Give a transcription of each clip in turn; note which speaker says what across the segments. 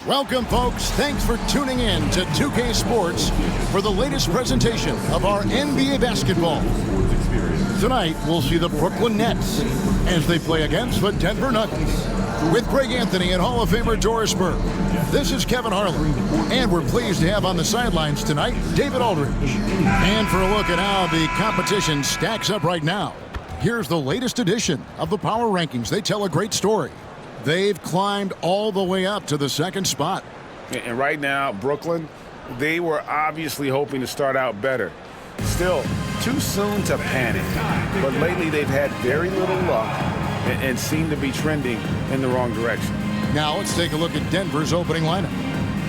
Speaker 1: Welcome, folks. Thanks for tuning in to 2K Sports for the latest presentation of our NBA basketball. Tonight, we'll see the Brooklyn Nets as they play against the Denver Nuggets. With Greg Anthony and Hall of Famer Doris Burke, this is Kevin Harlan, and we're pleased to have on the sidelines tonight David Aldridge. And for a look at how the competition stacks up right now, here's the latest edition of the Power Rankings. They tell a great story. They've climbed all the way up to the second spot.
Speaker 2: And right now, Brooklyn, they were obviously hoping to start out better. Still, too soon to panic. But lately, they've had very little luck and seem to be trending in the wrong direction.
Speaker 1: Now let's take a look at Denver's opening lineup.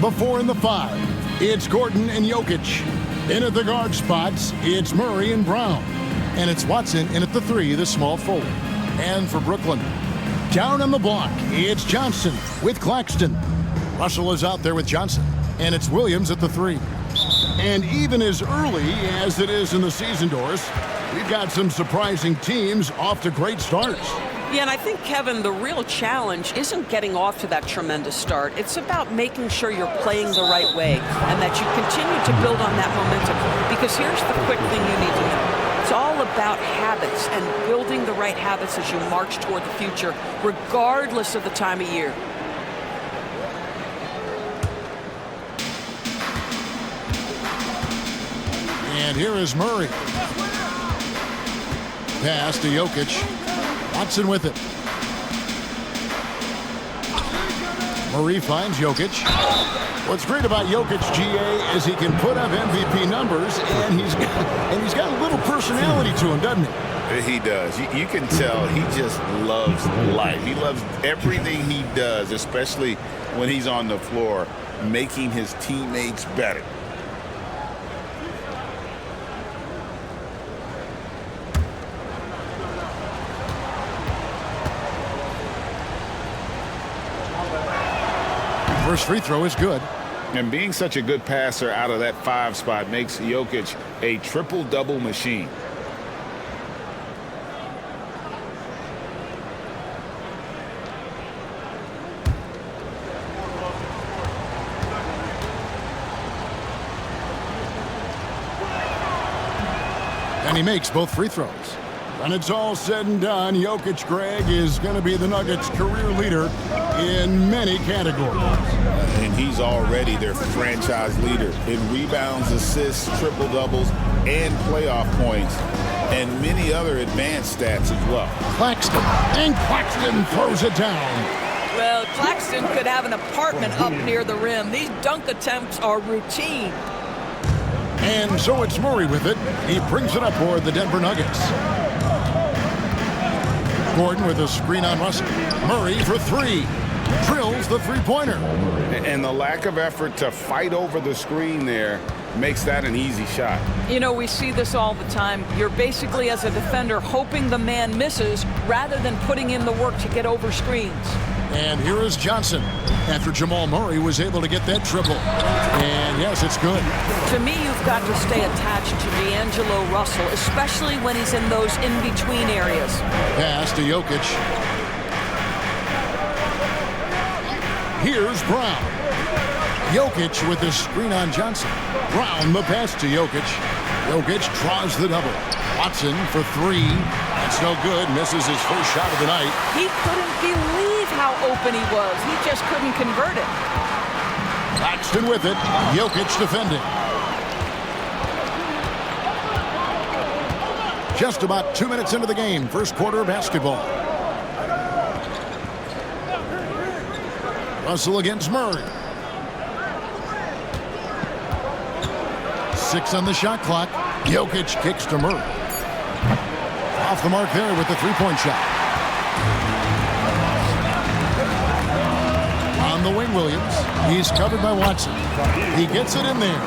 Speaker 1: The 4 and the 5, it's Gordon and Jokic. In at the guard spots, it's Murray and Brown. And it's Watson in at the 3, the small forward. And for Brooklyn, down on the block, it's Johnson with Claxton. Russell is out there with Johnson, and it's Williams at the 3. And even as early as it is in the season, Doris, we've got some surprising teams off to great starts.
Speaker 3: Yeah, and I think, Kevin, the real challenge isn't getting off to that tremendous start. It's about making sure you're playing the right way and that you continue to build on that momentum. Because here's the quick thing you need to know. It's all about habits and building the right habits as you march toward the future, regardless of the time of year.
Speaker 1: And here is Murray. Pass to Jokic. Watson with it. Murray finds Jokic. What's great about Jokic, GA, is he can put up MVP numbers, and he's got a little personality to him, doesn't he?
Speaker 4: He does. You can tell he just loves life. He loves everything he does, especially when he's on the floor, making his teammates better.
Speaker 1: First free throw is good.
Speaker 2: And being such a good passer out of that 5 spot makes Jokic a triple-double machine.
Speaker 1: And he makes both free throws. When it's all said and done, Jokic, Greg, is going to be the Nuggets' career leader in many categories.
Speaker 4: And he's already their franchise leader in rebounds, assists, triple-doubles, and playoff points, and many other advanced stats as well.
Speaker 1: Claxton, and Claxton throws it down.
Speaker 3: Well, Claxton could have an apartment up near the rim. These dunk attempts are routine.
Speaker 1: And so it's Murray with it. He brings it up for the Denver Nuggets. Gordon with a screen on Russell. Murray for 3. Drills the three-pointer.
Speaker 2: And the lack of effort to fight over the screen there makes that an easy shot.
Speaker 3: You know, we see this all the time. You're basically, as a defender, hoping the man misses rather than putting in the work to get over screens.
Speaker 1: And here is Johnson after Jamal Murray was able to get that triple. And yes, it's good.
Speaker 3: To me, you've got to stay attached to D'Angelo Russell, especially when he's in those in-between areas.
Speaker 1: Pass to Jokic. Here's Brown. Jokic with the screen on Johnson. Brown the pass to Jokic. Jokic draws the double. Watson for 3. That's no good. Misses his first shot of the night.
Speaker 3: He couldn't believe how open he was. He just couldn't convert it.
Speaker 1: Claxton with it. Jokic defending. Just about 2 minutes into the game. First quarter of basketball. Russell against Murray. 6 on the shot clock. Jokic kicks to Murray. Off the mark there with the three-point shot. On the wing, Williams. He's covered by Watson. He gets it in there.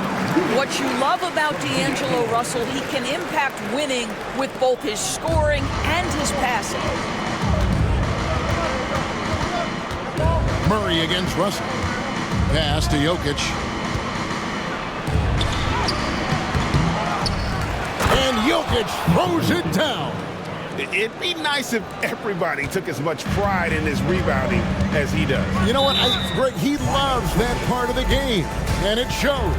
Speaker 3: What you love about D'Angelo Russell, he can impact winning with both his scoring and his passing.
Speaker 1: Murray against Russell. Pass to Jokic. And Jokic throws it down.
Speaker 2: It'd be nice if everybody took as much pride in his rebounding as he does.
Speaker 1: You know what, Greg, he loves that part of the game, and it shows.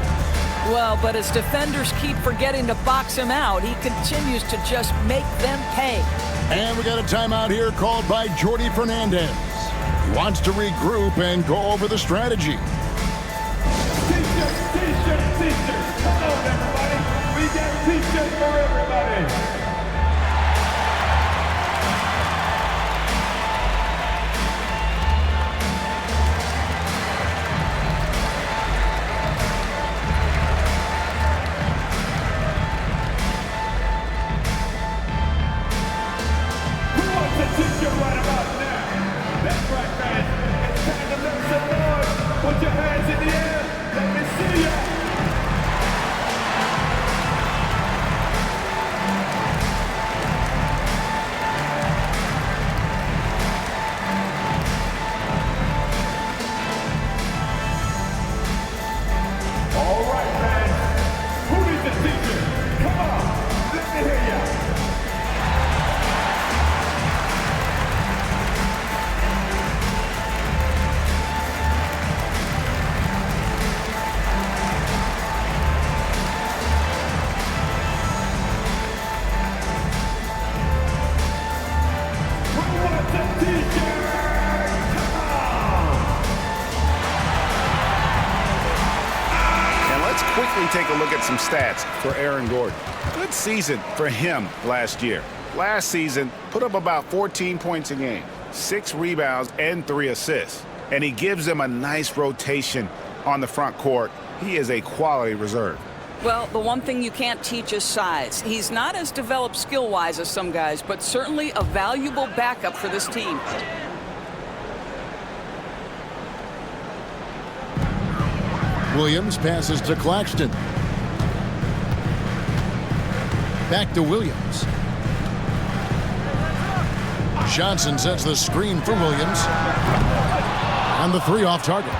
Speaker 5: Well, but as defenders keep forgetting to box him out, he continues to just make them pay.
Speaker 1: And we got a timeout here called by Jordi Fernandez. He wants to regroup and go over the strategy.
Speaker 6: T-shirts. Come on, everybody. We got T-shirts for everybody. Right about now. That's right, fans. It's time to make some noise. Put your hands in the air. Let me see ya. All right, fans. Who needs a t-shirt? Come on. Let me hear ya.
Speaker 2: Quickly take a look at some stats for Aaron Gordon. Good season for him last year. Last season, put up about 14 points a game, 6 rebounds, and 3 assists. And he gives them a nice rotation on the front court. He is a quality reserve.
Speaker 5: Well, the one thing you can't teach is size. He's not as developed skill-wise as some guys, but certainly a valuable backup for this team.
Speaker 1: Williams passes to Claxton. Back to Williams. Johnson sets the screen for Williams. And the 3 off target.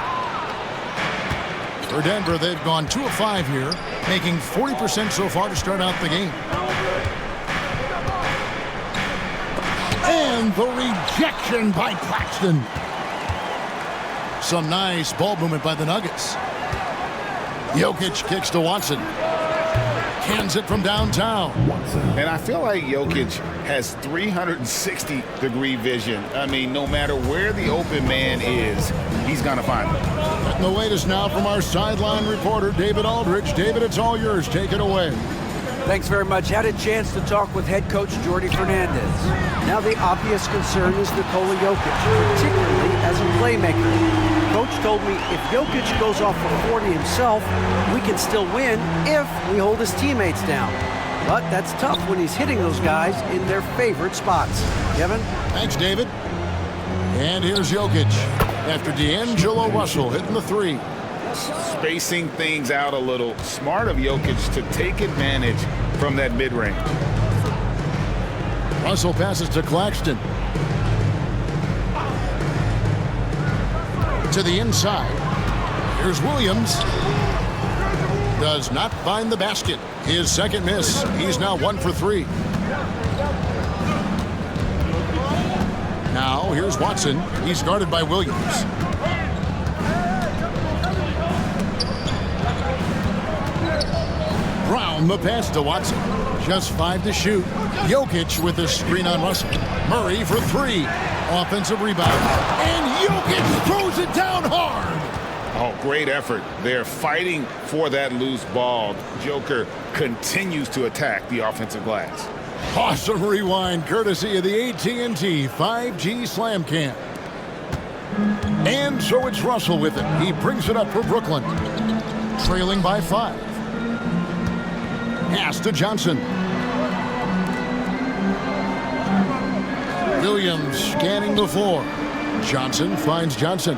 Speaker 1: For Denver, they've gone 2 of 5 here, making 40% so far to start out the game. And the rejection by Claxton. Some nice ball movement by the Nuggets. Jokic kicks to Watson. Cans it from downtown.
Speaker 2: And I feel like Jokic has 360-degree vision. I mean, no matter where the open man is, he's going to find him.
Speaker 1: And the latest now from our sideline reporter, David Aldridge. David, it's all yours. Take it away.
Speaker 7: Thanks very much. Had a chance to talk with head coach Jordi Fernandez. Now the obvious concern is Nikola Jokic, particularly as a playmaker. Coach told me if Jokic goes off for 40 himself, we can still win if we hold his teammates down. But that's tough when he's hitting those guys in their favorite spots. Kevin?
Speaker 1: Thanks, David. And here's Jokic after D'Angelo Russell hitting the 3.
Speaker 2: Spacing things out a little. Smart of Jokic to take advantage from that mid-range.
Speaker 1: Russell passes to Claxton. To the inside. Here's Williams. Does not find the basket. His second miss. He's now 1 for 3. Now here's Watson. He's guarded by Williams. Brown the pass to Watson. Just 5 to shoot. Jokic with the screen on Russell. Murray for 3. Offensive rebound. And Jokic throws it down hard.
Speaker 2: Oh, great effort. They're fighting for that loose ball. Joker continues to attack the offensive glass.
Speaker 1: Awesome rewind courtesy of the AT&T 5G Slam Cam. And so it's Russell with it. He brings it up for Brooklyn. Trailing by 5. Pass to Johnson. Williams scanning the floor. Johnson finds Johnson.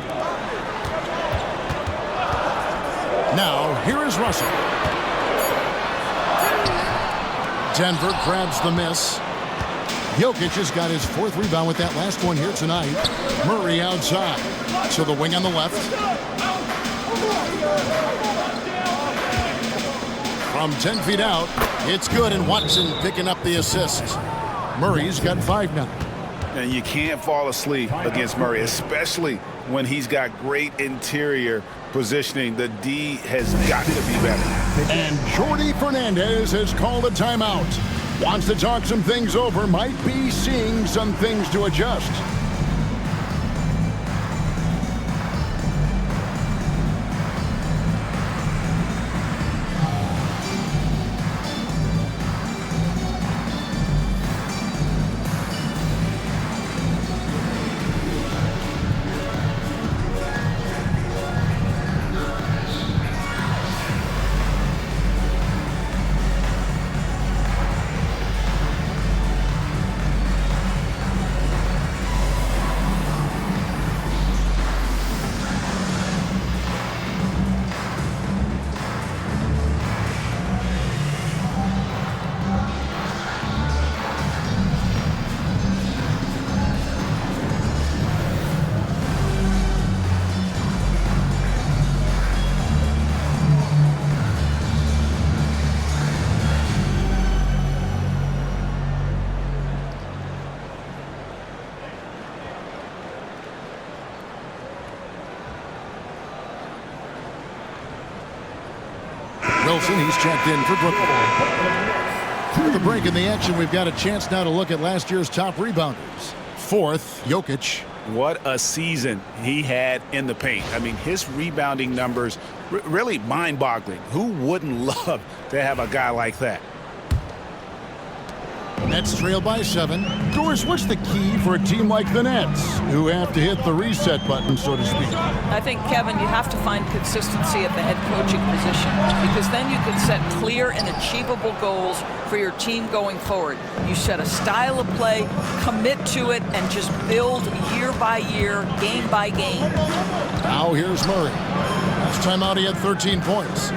Speaker 1: Now, here is Russell. Denver grabs the miss. Jokic has got his 4th rebound with that last one here tonight. Murray outside. So the wing on the left. From 10 feet out, it's good, and Watson picking up the assist. Murray's got 5 now.
Speaker 2: And you can't fall asleep against Murray, especially when he's got great interior positioning. The D has got to be better.
Speaker 1: And Jordi Fernandez has called a timeout. Wants to talk some things over, might be seeing some things to adjust. Wilson, he's checked in for Brooklyn. Through the break in the action, we've got a chance now to look at last year's top rebounders. Fourth, Jokic.
Speaker 2: What a season he had in the paint. I mean, his rebounding numbers, really mind-boggling. Who wouldn't love to have a guy like that?
Speaker 1: Nets trail by 7. Doris, what's the key for a team like the Nets, who have to hit the reset button, so to speak?
Speaker 5: I think, Kevin, you have to find consistency at the head coaching position, because then you can set clear and achievable goals for your team going forward. You set a style of play, commit to it, and just build year by year, game by game.
Speaker 1: Now here's Murray. Last time out he had 13 points.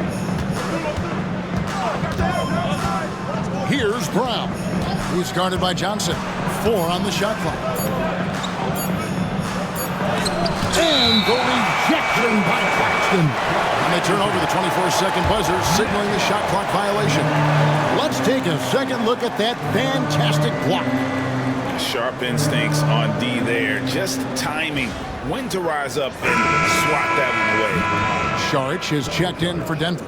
Speaker 1: Here's Brown. He's guarded by Johnson. 4 on the shot clock. And the rejection by Claxton. And they turn over the 24-second buzzer, signaling the shot clock violation. Let's take a second look at that fantastic block.
Speaker 2: Sharp instincts on D there. Just timing when to rise up and swat that one away.
Speaker 1: Saric has checked in for Denver.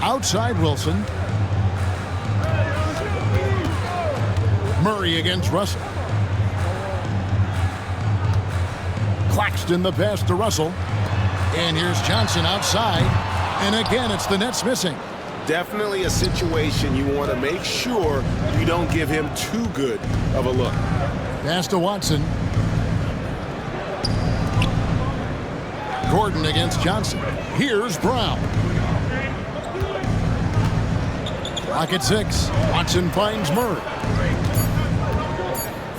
Speaker 1: Outside Wilson. Murray against Russell. Claxton the pass to Russell. And here's Johnson outside. And again, it's the Nets missing.
Speaker 2: Definitely a situation you want to make sure you don't give him too good of a look.
Speaker 1: Pass to Watson. Gordon against Johnson. Here's Brown. Clock at 6. Watson finds Murray.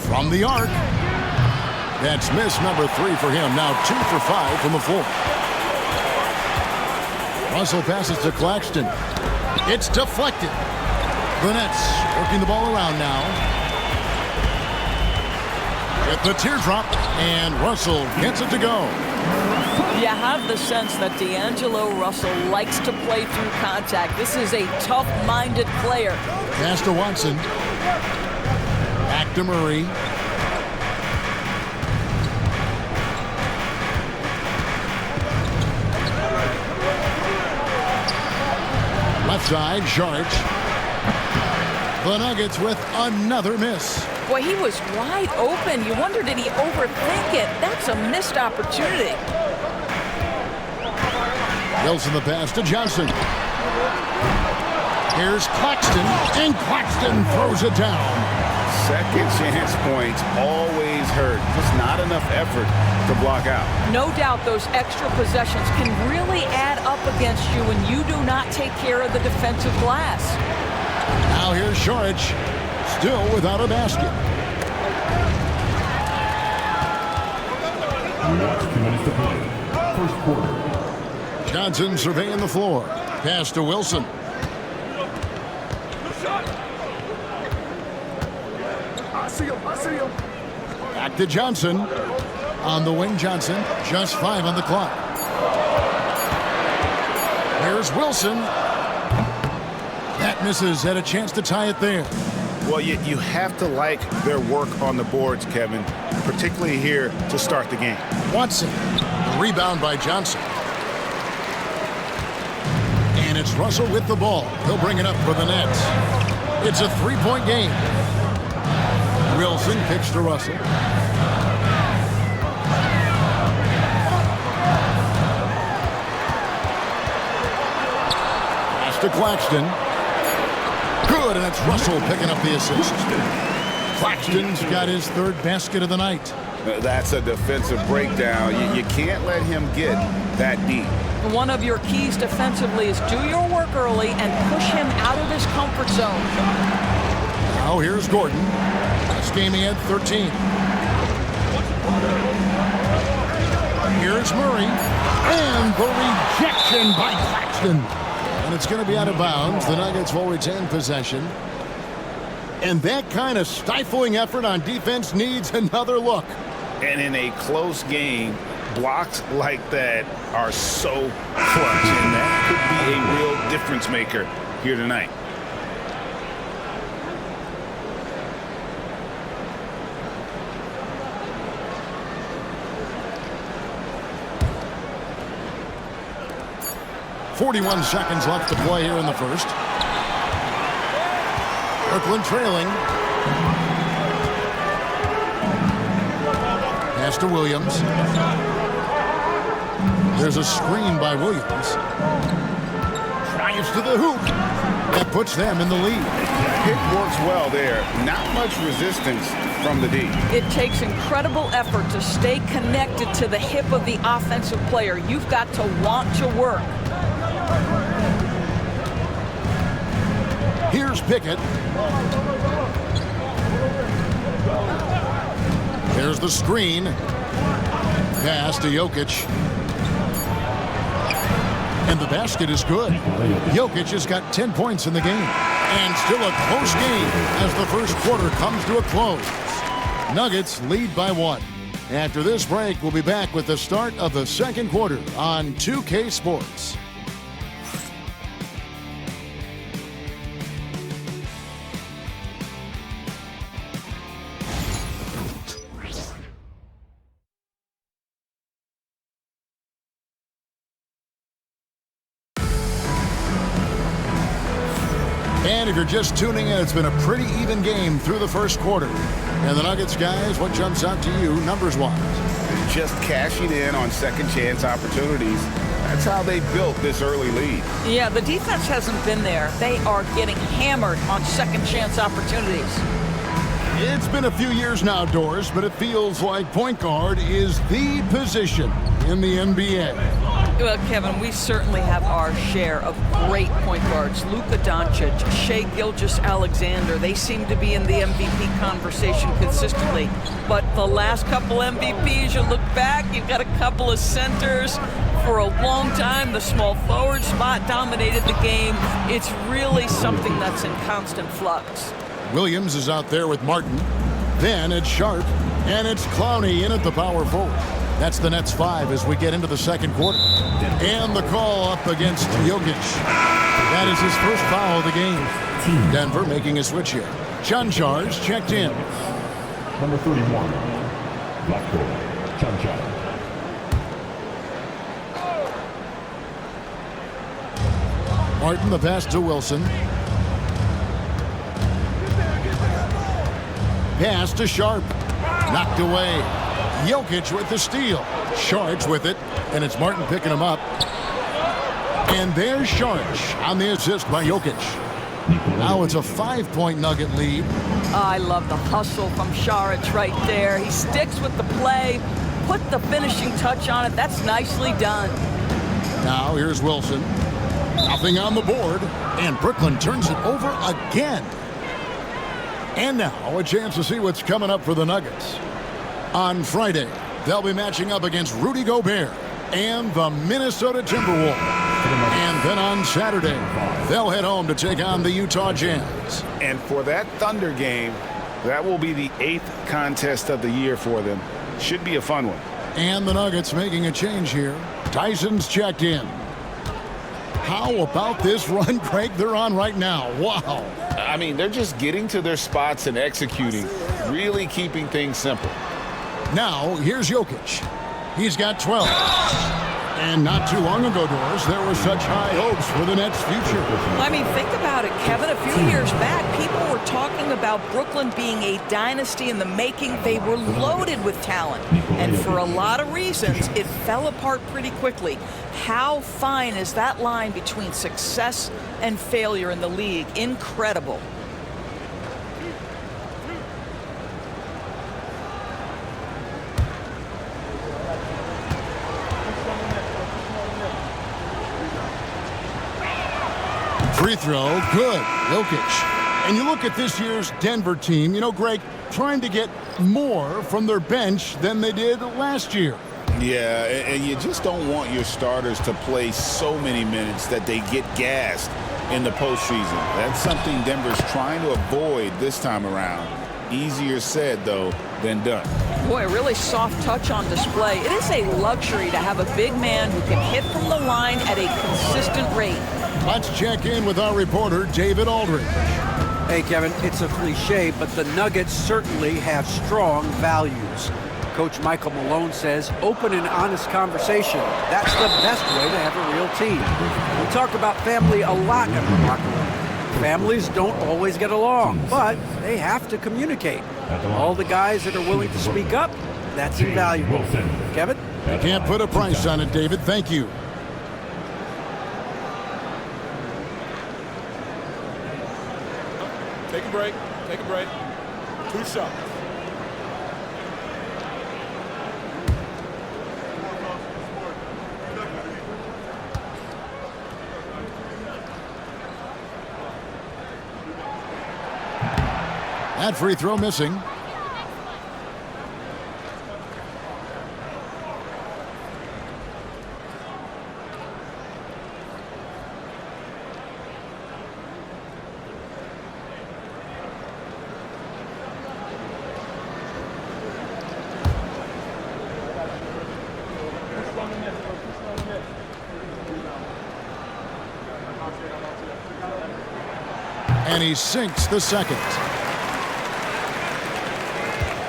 Speaker 1: From the arc. That's miss number 3 for him. Now 2 for 5 from the floor. Russell passes to Claxton. It's deflected. The Nets working the ball around now. Get the teardrop, and Russell gets it to go.
Speaker 5: You have the sense that D'Angelo Russell likes to play through contact. This is a tough-minded player.
Speaker 1: Pass to Watson. Back to Murray. Left side, Saric. The Nuggets with another miss.
Speaker 5: Boy, he was wide open. You wonder, did he overthink it? That's a missed opportunity.
Speaker 1: Wilson the pass to Johnson. Here's Claxton, and Claxton throws it down.
Speaker 2: Second chance points always hurt. Just not enough effort to block out.
Speaker 5: No doubt those extra possessions can really add up against you when you do not take care of the defensive glass.
Speaker 1: Now here's Saric, still without a basket.
Speaker 6: 2 minutes to play. First quarter.
Speaker 1: Johnson surveying the floor. Pass to Wilson.
Speaker 6: I see him.
Speaker 1: Back to Johnson. On the wing, Johnson. Just 5 on the clock. Here's Wilson. That misses. Had a chance to tie it there.
Speaker 2: Well, you have to like their work on the boards, Kevin, particularly here to start the game.
Speaker 1: Watson. Rebound by Johnson. And it's Russell with the ball. He'll bring it up for the Nets. It's a three-point game. Wilson kicks to Russell. Pass to Claxton. Good, and it's Russell picking up the assist. Claxton's got his third basket of the night.
Speaker 2: That's a defensive breakdown. You can't let him get that deep.
Speaker 5: One of your keys defensively is do your work early and push him out of his comfort zone.
Speaker 1: Now here's Gordon. This game he had 13. Here's Murray. And the rejection by Claxton. And it's going to be out of bounds. The Nuggets will retain possession. And that kind of stifling effort on defense needs another look.
Speaker 2: And in a close game, blocks like that are so clutch. And that could be a real difference maker here tonight.
Speaker 1: .41 seconds left to play here in the first. Brooklyn trailing. Pass to Williams. There's a screen by Williams. Drives to the hoop. That puts them in the lead.
Speaker 2: Pick works well there. Not much resistance from the D.
Speaker 5: It takes incredible effort to stay connected to the hip of the offensive player. You've got to want to work.
Speaker 1: Here's Pickett. There's the screen. Pass to Jokic. And the basket is good. Jokic has got 10 points in the game. And still a close game as the first quarter comes to a close. Nuggets lead by 1. After this break, we'll be back with the start of the second quarter on 2K Sports. And if you're just tuning in, it's been a pretty even game through the first quarter. And the Nuggets, guys, what jumps out to you numbers-wise?
Speaker 2: Just cashing in on second chance opportunities. That's how they built this early lead.
Speaker 5: Yeah, the defense hasn't been there. They are getting hammered on second chance opportunities.
Speaker 1: It's been a few years now, Doris, but it feels like point guard is the position in the NBA.
Speaker 5: Well, Kevin, we certainly have our share of great point guards. Luka Doncic, Shai Gilgeous-Alexander, they seem to be in the MVP conversation consistently. But the last couple MVPs, you look back, you've got a couple of centers. For a long time, the small forward spot dominated the game. It's really something that's in constant flux.
Speaker 1: Williams is out there with Martin. Then it's Sharp, and it's Clowney in at the power forward. That's the Nets 5 as we get into the second quarter. And the call up against Jokic. That is his first foul of the game. Denver making a switch here. Chanchar's checked in.
Speaker 6: Number 31, Blackboard, Chanchar.
Speaker 1: Martin, the pass to Wilson. Pass to Sharp. Knocked away. Jokic with the steal. Sharp with it, and it's Martin picking him up. And there's Sharp on the assist by Jokic. Now it's a 5-point Nugget lead.
Speaker 5: I love the hustle from Šarić right there. He sticks with the play, put the finishing touch on it. That's nicely done.
Speaker 1: Now here's Wilson. Nothing on the board, and Brooklyn turns it over again. And now a chance to see what's coming up for the Nuggets. On Friday, they'll be matching up against Rudy Gobert and the Minnesota Timberwolves. And then on Saturday, they'll head home to take on the Utah Jazz.
Speaker 2: And for that Thunder game, that will be the 8th contest of the year for them. Should be a fun one.
Speaker 1: And the Nuggets making a change here. Tyson's checked in. How about this run, Craig, they're on right now? Wow.
Speaker 2: I mean, they're just getting to their spots and executing, really keeping things simple.
Speaker 1: Now, here's Jokic. He's got 12. And not too long ago, Doris, there were such high hopes for the Nets' future.
Speaker 5: I mean, think about it, Kevin. A few years back, people were talking about Brooklyn being a dynasty in the making. They were loaded with talent. And for a lot of reasons, it fell apart pretty quickly. How fine is that line between success and failure in the league? Incredible.
Speaker 1: Free throw, good. Jokic. And you look at this year's Denver team, you know, Greg, trying to get more from their bench than they did last year.
Speaker 4: Yeah, and you just don't want your starters to play so many minutes that they get gassed in the postseason. That's something Denver's trying to avoid this time around. Easier said, though, than done.
Speaker 5: Boy, a really soft touch on display. It is a luxury to have a big man who can hit from the line at a consistent rate.
Speaker 1: Let's check in with our reporter, David Aldridge.
Speaker 7: Hey, Kevin, it's a cliche, but the Nuggets certainly have strong values. Coach Michael Malone says open and honest conversation. That's the best way to have a real team. We talk about family a lot in the locker room. Families don't always get along, but they have to communicate. All the guys that are willing to speak up, that's invaluable. Kevin?
Speaker 1: I can't put a price on it, David. Thank you.
Speaker 6: Take a break. Take a break. 2 shots.
Speaker 1: That free throw missing. And he sinks the second.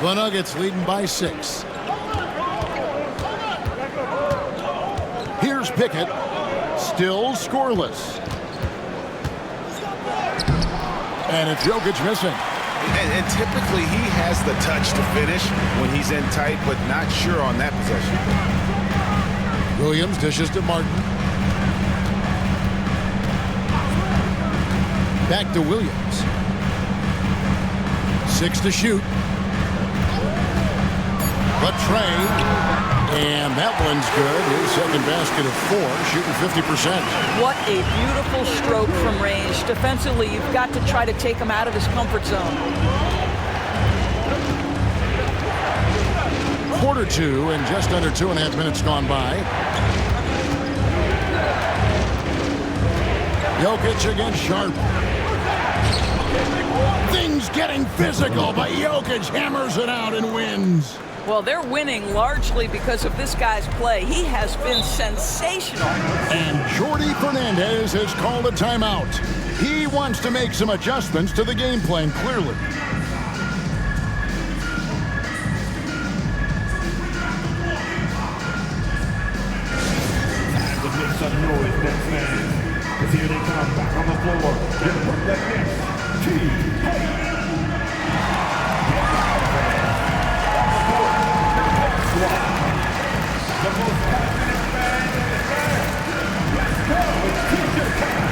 Speaker 1: The Nuggets leading by 6. Here's Pickett, still scoreless. And it's Jokic missing.
Speaker 2: And typically he has the touch to finish when he's in tight, but not sure on that possession.
Speaker 1: Williams dishes to Martin. Back to Williams. 6 to shoot. But Trey, and that one's good. His second basket of 4, shooting 50%.
Speaker 5: What a beautiful stroke from range. Defensively, you've got to try to take him out of his comfort zone.
Speaker 1: Quarter 2 and just under 2.5 minutes gone by. Jokic against Sharp. Things getting physical, but Jokic hammers it out and wins.
Speaker 5: Well, they're winning largely because of this guy's play. He has been sensational.
Speaker 1: And Jordi Fernandez has called a timeout. He wants to make some adjustments to the game plan, clearly.
Speaker 6: To make some noise, Nets fans. Because here they come back on the floor. Get the Nets. T. The most passionate fan in the game. Let's go. It's T-shirt time.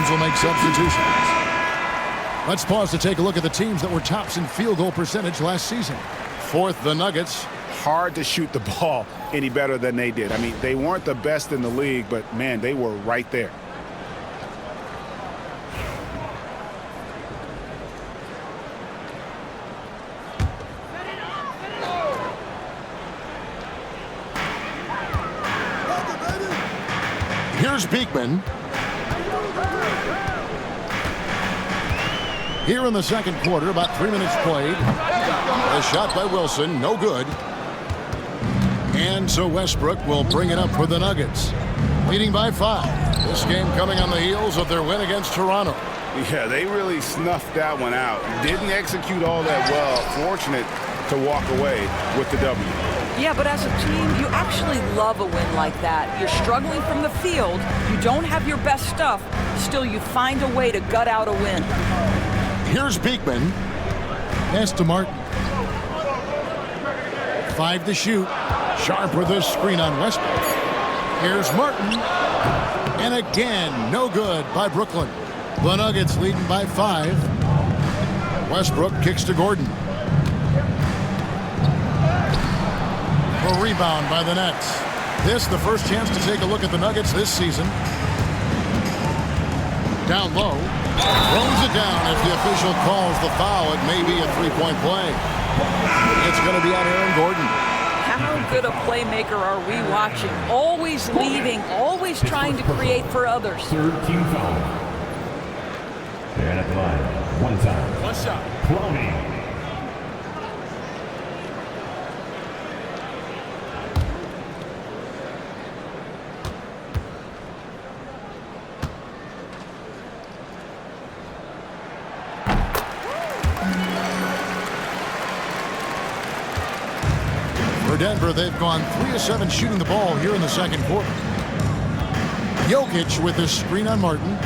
Speaker 1: teams will make substitutions. Let's pause to take a look at the teams that were tops in field goal percentage last season. Fourth, the Nuggets.
Speaker 2: Hard to shoot the ball any better than they did. I mean, they weren't the best in the league, but, man, they were right there.
Speaker 1: Here's Beekman. Here in the second quarter, about 3 minutes played. A shot by Wilson, no good. And so Westbrook will bring it up for the Nuggets. Leading by 5. This game coming on the heels of their win against Toronto.
Speaker 2: Yeah, they really snuffed that one out. Didn't execute all that well. Fortunate to walk away with the W.
Speaker 5: Yeah, but as a team, you actually love a win like that. You're struggling from the field. You don't have your best stuff. Still, you find a way to gut out a win.
Speaker 1: Here's Beekman. Pass to Martin. 5 to shoot. Sharp with this screen on Westbrook. Here's Martin. And again, no good by Brooklyn. The Nuggets leading by 5. Westbrook kicks to Gordon. A rebound by the Nets. This the first chance to take a look at the Nuggets this season. Down low. Throws it down if the official calls the foul. It may be a three-point play. It's going to be on Aaron Gordon.
Speaker 5: How good a playmaker are we watching? Always leading, always trying to create for others.
Speaker 6: Third team foul. And at the line, one time.
Speaker 1: One shot.
Speaker 6: Clowney.
Speaker 1: For Denver, they've gone 3 of 7 shooting the ball here in the second quarter. Jokic with his screen on Martin.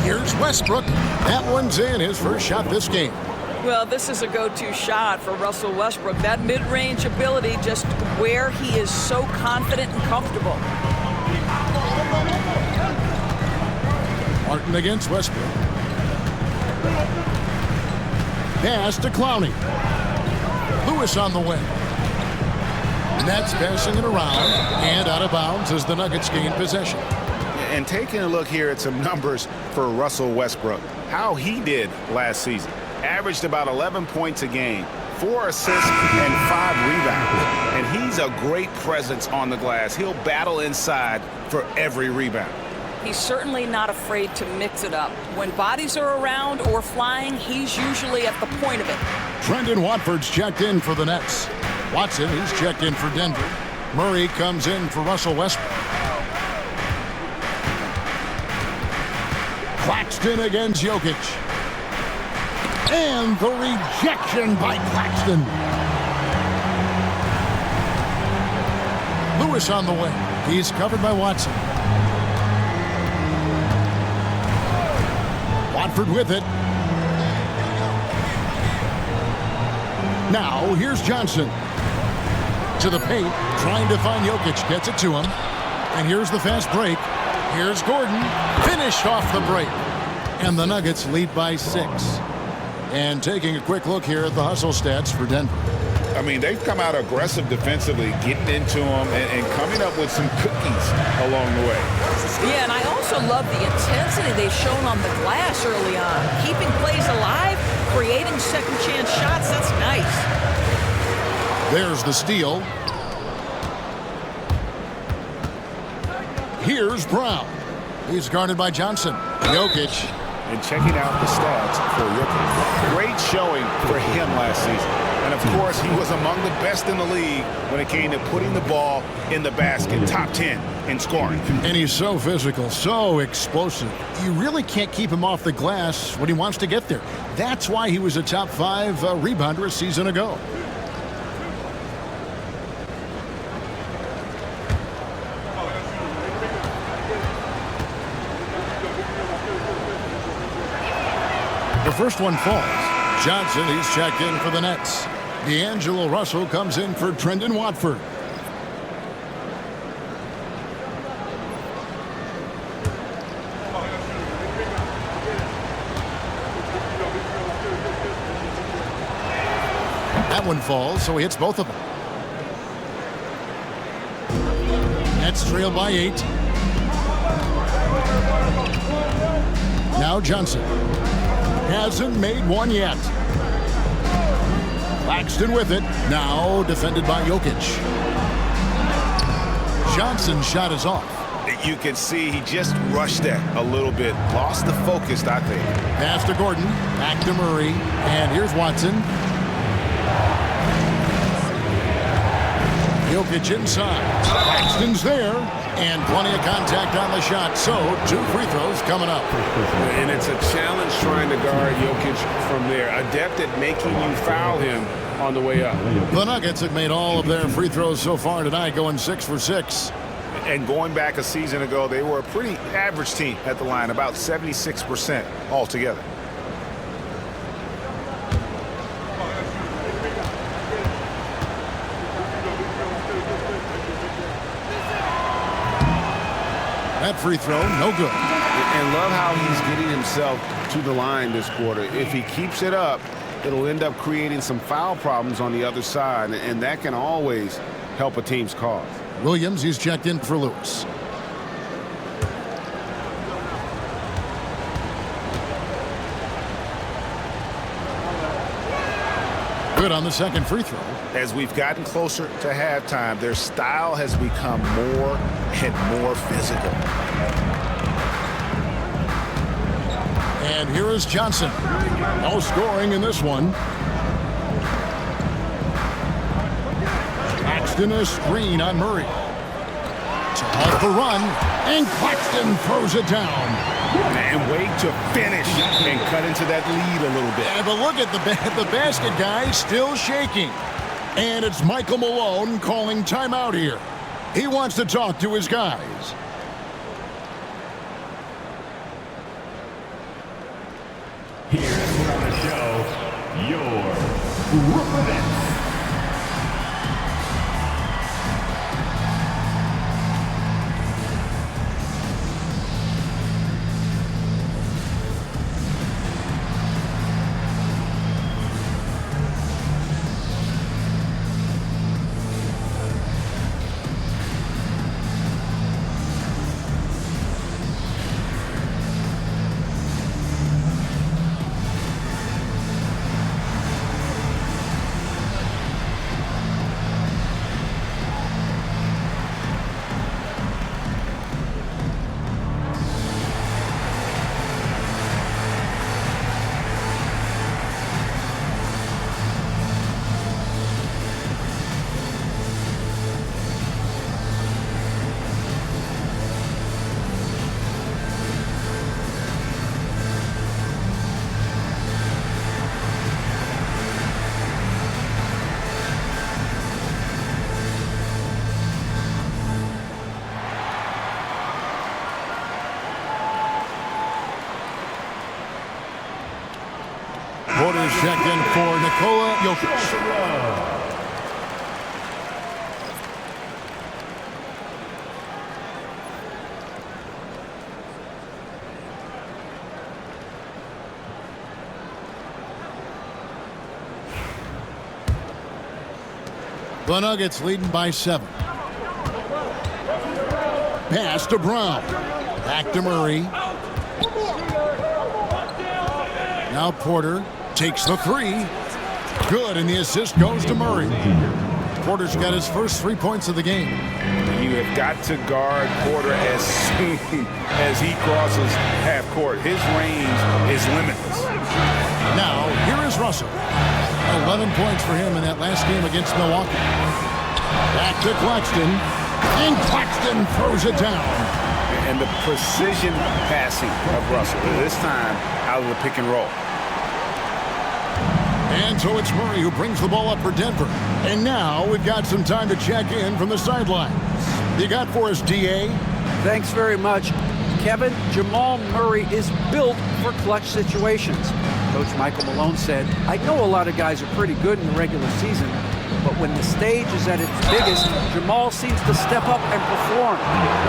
Speaker 1: Here's Westbrook. That one's in, his first shot this game.
Speaker 5: Well, this is a go-to shot for Russell Westbrook. That mid-range ability, just where he is so confident and comfortable.
Speaker 1: Martin against Westbrook. Pass to Clowney. Lewis on the wing. Nets passing it around and out of bounds as the Nuggets gain possession.
Speaker 2: And taking a look here at some numbers for Russell Westbrook. How he did last season. Averaged about 11 points a game, 4 assists and 5 rebounds. And he's a great presence on the glass. He'll battle inside for every rebound.
Speaker 5: He's certainly not afraid to mix it up. When bodies are around or flying, he's usually at the point of it.
Speaker 1: Trendon Watford's checked in for the Nets. Watson, he's checked in for Denver. Murray comes in for Russell Westbrook. Claxton against Jokic. And the rejection by Claxton. Lewis on the wing. He's covered by Watson. Watford with it. Now, here's Johnson. To the paint, trying to find Jokic. Gets it to him. And here's the fast break. Here's Gordon. Finished off the break. And the Nuggets lead by 6. And taking a quick look here at the hustle stats for Denver.
Speaker 4: I mean, they've come out aggressive defensively, getting into them and coming up with some cookies along the way.
Speaker 5: Yeah, and I also love the intensity they've shown on the glass early on. Keeping plays alive, creating second chance shots, that's nice.
Speaker 1: There's the steal. Here's Brown. He's guarded by Johnson. Jokic.
Speaker 2: And checking out the stats for Jokic. Great showing for him last season. And, of course, he was among the best in the league when it came to putting the ball in the basket. Top 10 in scoring.
Speaker 1: And he's so physical, so explosive. You really can't keep him off the glass when he wants to get there. That's why he was a top 5 rebounder a season ago. The first one falls. Johnson, he's checked in for the Nets. D'Angelo Russell comes in for Trendon Watford. That one falls, so he hits both of them. Nets trail by 8. Now Johnson. Hasn't made one yet. Claxton with it. Now defended by Jokic. Johnson's shot is off.
Speaker 2: You can see he just rushed that a little bit. Lost the focus, I think.
Speaker 1: Pass to Gordon. Back to Murray. And here's Watson. Jokic inside. Claxton's there. And plenty of contact on the shot. So 2 free throws coming up.
Speaker 2: And it's a challenge trying to guard Jokic from there. Adept at making you foul him on the way up.
Speaker 1: The Nuggets have made all of their free throws so far tonight, going 6 for 6.
Speaker 2: And going back a season ago, they were a pretty average team at the line, about 76% altogether.
Speaker 1: That free throw, no good.
Speaker 2: And love how he's getting himself to the line this quarter. If he keeps it up, it'll end up creating some foul problems on the other side, and that can always help a team's cause.
Speaker 1: Williams, he's checked in for Lewis. Good on the second free throw.
Speaker 2: As we've gotten closer to halftime, their style has become more and more physical.
Speaker 1: And here is Johnson. No scoring in this one. Claxton a screen on Murray. Off the run, and Claxton throws it down.
Speaker 2: And wait to finish and cut into that lead a little bit.
Speaker 1: Yeah, but look at the basket guy still shaking. And it's Michael Malone calling timeout here. He wants to talk to his guys.
Speaker 6: Here to run the show, your Brooklyn Nets.
Speaker 1: Porter's checked in for Nikola Jokic. The Nuggets leading by 7. Pass to Brown. Back to Murray. Now Porter takes the 3. Good, and the assist goes to Murray. Porter's got his first 3 points of the game.
Speaker 2: You have got to guard Porter as soon as he crosses half court. His range is limitless.
Speaker 1: Now, here is Russell. 11 points for him in that last game against Milwaukee. Back to Claxton. And Claxton throws it down.
Speaker 2: And the precision passing of Russell, this time out of the pick and roll.
Speaker 1: And so it's Murray who brings the ball up for Denver. And now we've got some time to check in from the sidelines. You got for us, D.A.?
Speaker 7: Thanks very much. Kevin, Jamal Murray is built for clutch situations. Coach Michael Malone said, I know a lot of guys are pretty good in the regular season, but when the stage is at its biggest, Jamal seems to step up and perform.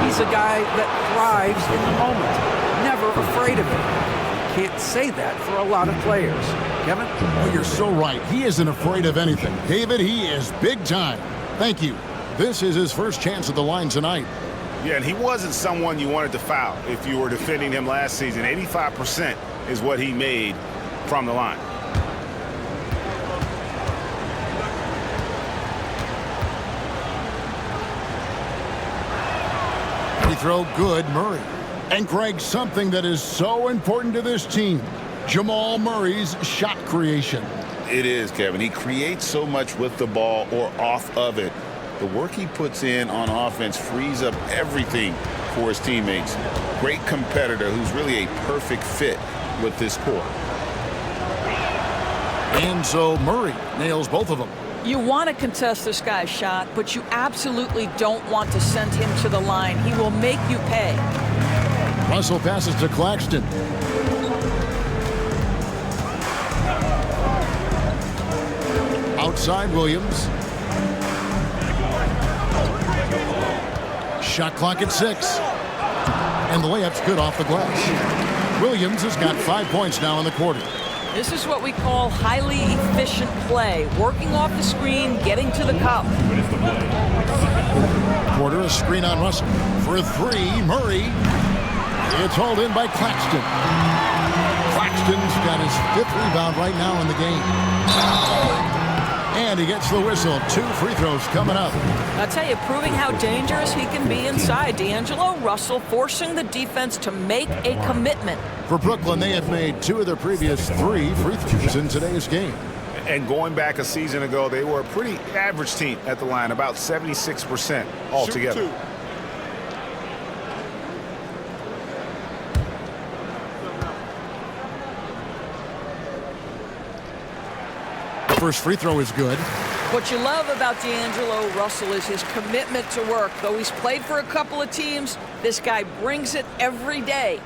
Speaker 7: He's a guy that thrives in the moment, never afraid of it. Can't say that for a lot of players. Kevin?
Speaker 1: Oh, you're so right. He isn't afraid of anything. David, he is big time. Thank you. This is his first chance at the line tonight.
Speaker 2: Yeah, and he wasn't someone you wanted to foul if you were defending him last season. 85% is what he made from the line.
Speaker 1: Free throw good, Murray. And Greg, something that is so important to this team, Jamal Murray's shot creation.
Speaker 4: It is, Kevin. He creates so much with the ball or off of it. The work he puts in on offense frees up everything for his teammates. Great competitor who's really a perfect fit with this core.
Speaker 1: And so Murray nails both of them.
Speaker 5: You want to contest this guy's shot, but you absolutely don't want to send him to the line. He will make you pay.
Speaker 1: Russell passes to Claxton. Outside Williams. Shot clock at 6. And the layup's good off the glass. Williams has got 5 points now in the quarter.
Speaker 5: This is what we call highly efficient play. Working off the screen, getting to the cup.
Speaker 1: Porter, a screen on Russell. For 3, Murray. It's hauled in by Claxton. Claxton's got his 5th rebound right now in the game. And he gets the whistle. 2 free throws coming up.
Speaker 5: I'll tell you, proving how dangerous he can be inside. D'Angelo Russell forcing the defense to make a commitment.
Speaker 1: For Brooklyn, they have made 2 of their previous 3 free throws in today's game.
Speaker 2: And going back a season ago, they were a pretty average team at the line, about 76% altogether.
Speaker 1: First free throw is good.
Speaker 5: What you love about D'Angelo Russell is his commitment to work. Though he's played for a couple of teams, this guy brings it every day.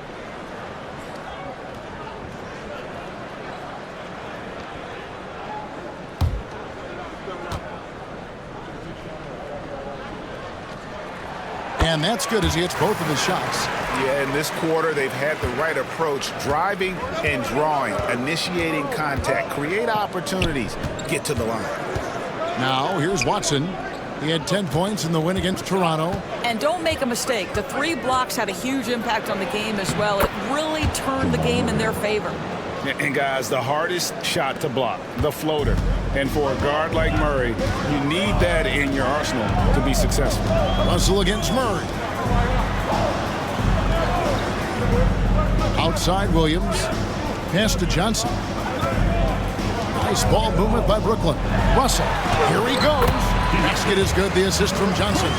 Speaker 1: And that's good as he hits both of his shots.
Speaker 2: Yeah, in this quarter, they've had the right approach, driving and drawing, initiating contact, create opportunities, get to the line.
Speaker 1: Now, here's Watson. He had 10 points in the win against Toronto.
Speaker 5: And don't make a mistake, the 3 blocks had a huge impact on the game as well. It really turned the game in their favor.
Speaker 2: And guys, the hardest shot to block, the floater. And for a guard like Murray, you need that in your arsenal to be successful.
Speaker 1: Russell against Murray. Outside Williams. Pass to Johnson. Nice ball movement by Brooklyn. Russell. Here he goes. Basket is good. The assist from Johnson.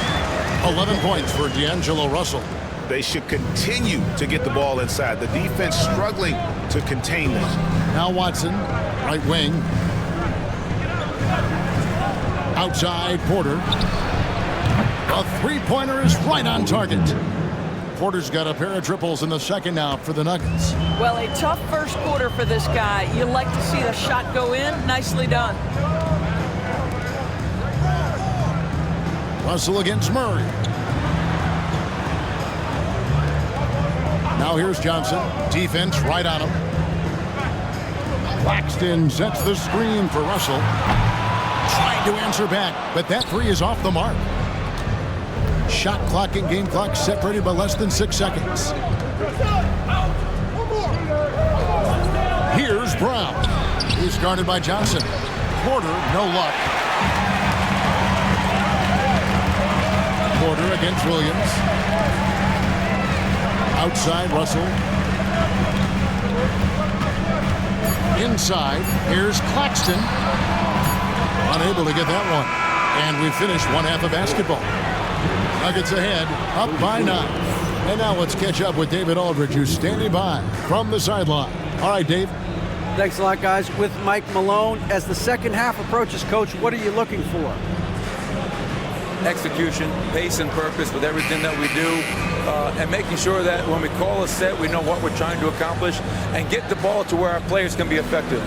Speaker 1: 11 points for D'Angelo Russell.
Speaker 2: They should continue to get the ball inside. The defense struggling to contain them.
Speaker 1: Now Watson, right wing. Outside Porter. A three-pointer is right on target. Porter's got a pair of triples in the second now for the Nuggets.
Speaker 5: Well, a tough first quarter for this guy. You like to see the shot go in. Nicely done.
Speaker 1: Russell against Murray. Now here's Johnson. Defense right on him. Claxton sets the screen for Russell. Trying to answer back, but that 3 is off the mark. Shot clock and game clock separated by less than 6 seconds. Here's Brown. He's guarded by Johnson. Porter, no luck. Porter against Williams. Outside Russell. Inside, here's Claxton. Unable to get that one. And we finish one half of basketball. Nuggets ahead, up by 9. And now let's catch up with David Aldridge, who's standing by from the sideline. All right, Dave.
Speaker 7: Thanks a lot, guys. With Mike Malone, as the second half approaches, Coach, what are you looking for?
Speaker 8: Execution, pace and purpose with everything that we do, and making sure that when we call a set, we know what we're trying to accomplish and get the ball to where our players can be effective.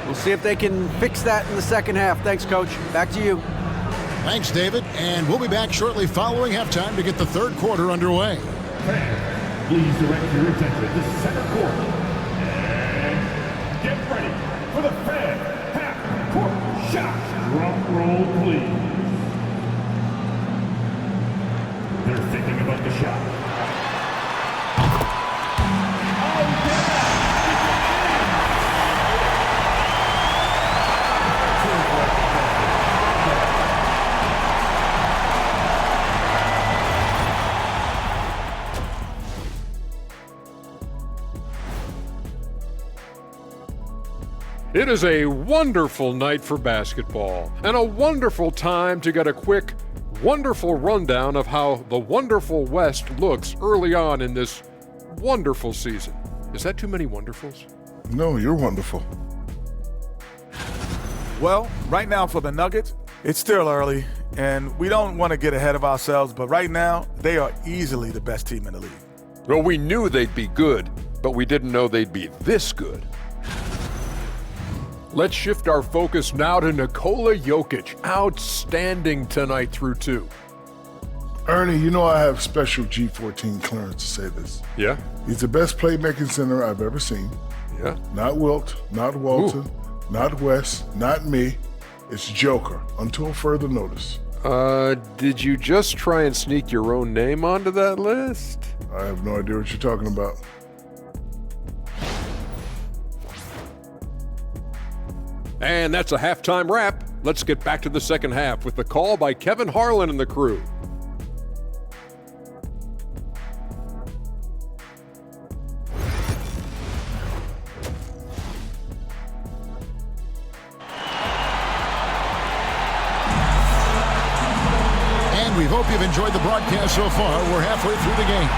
Speaker 7: We'll see if they can fix that in the second half. Thanks, Coach. Back to you.
Speaker 1: Thanks, David. And we'll be back shortly following halftime to get the third quarter underway.
Speaker 6: Fans, please direct your attention to center court. And get ready for the please. They're thinking about the shot.
Speaker 9: It is a wonderful night for basketball and a wonderful time to get a quick, wonderful rundown of how the wonderful West looks early on in this wonderful season. Is that too many wonderfuls?
Speaker 10: No, you're wonderful.
Speaker 11: Well, right now for the Nuggets, it's still early, and we don't want to get ahead of ourselves, but right now, they are easily the best team in the league.
Speaker 9: Well, we knew they'd be good, but we didn't know they'd be this good. Let's shift our focus now to Nikola Jokic. Outstanding tonight through 2.
Speaker 10: Ernie, you know I have special G14 clearance to say this.
Speaker 9: Yeah?
Speaker 10: He's the best playmaking center I've ever seen.
Speaker 9: Yeah?
Speaker 10: Not Wilt, not Walton, not West, not me. It's Joker, until further notice.
Speaker 9: Did you just try and sneak your own name onto that list?
Speaker 10: I have no idea what you're talking about.
Speaker 9: And that's a halftime wrap. Let's get back to the second half with the call by Kevin Harlan and the crew.
Speaker 1: And we hope you've enjoyed the broadcast so far. We're halfway through the game.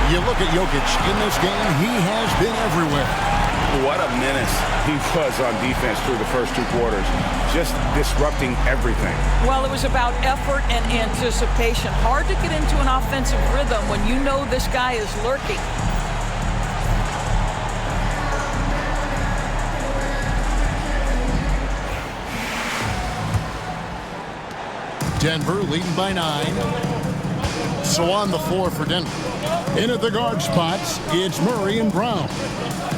Speaker 1: You look at Jokic in this game, he has been everywhere.
Speaker 2: What a menace he was on defense through the first 2 quarters, just disrupting everything.
Speaker 5: Well, it was about effort and anticipation. Hard to get into an offensive rhythm when you know this guy is lurking.
Speaker 1: Denver leading by 9. So on the floor for Denver. In at the guard spots, it's Murray and Brown.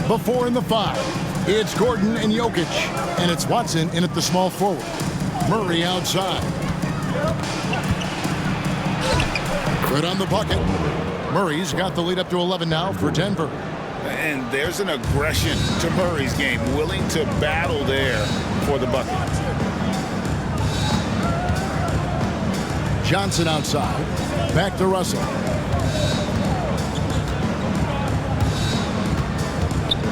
Speaker 1: Before in the 5, it's Gordon and Jokic. And it's Watson in at the small forward. Murray outside. Good on the bucket. Murray's got the lead up to 11 now for Denver.
Speaker 4: And there's an aggression to Murray's game, willing to battle there for the bucket.
Speaker 1: Johnson outside. Back to Russell.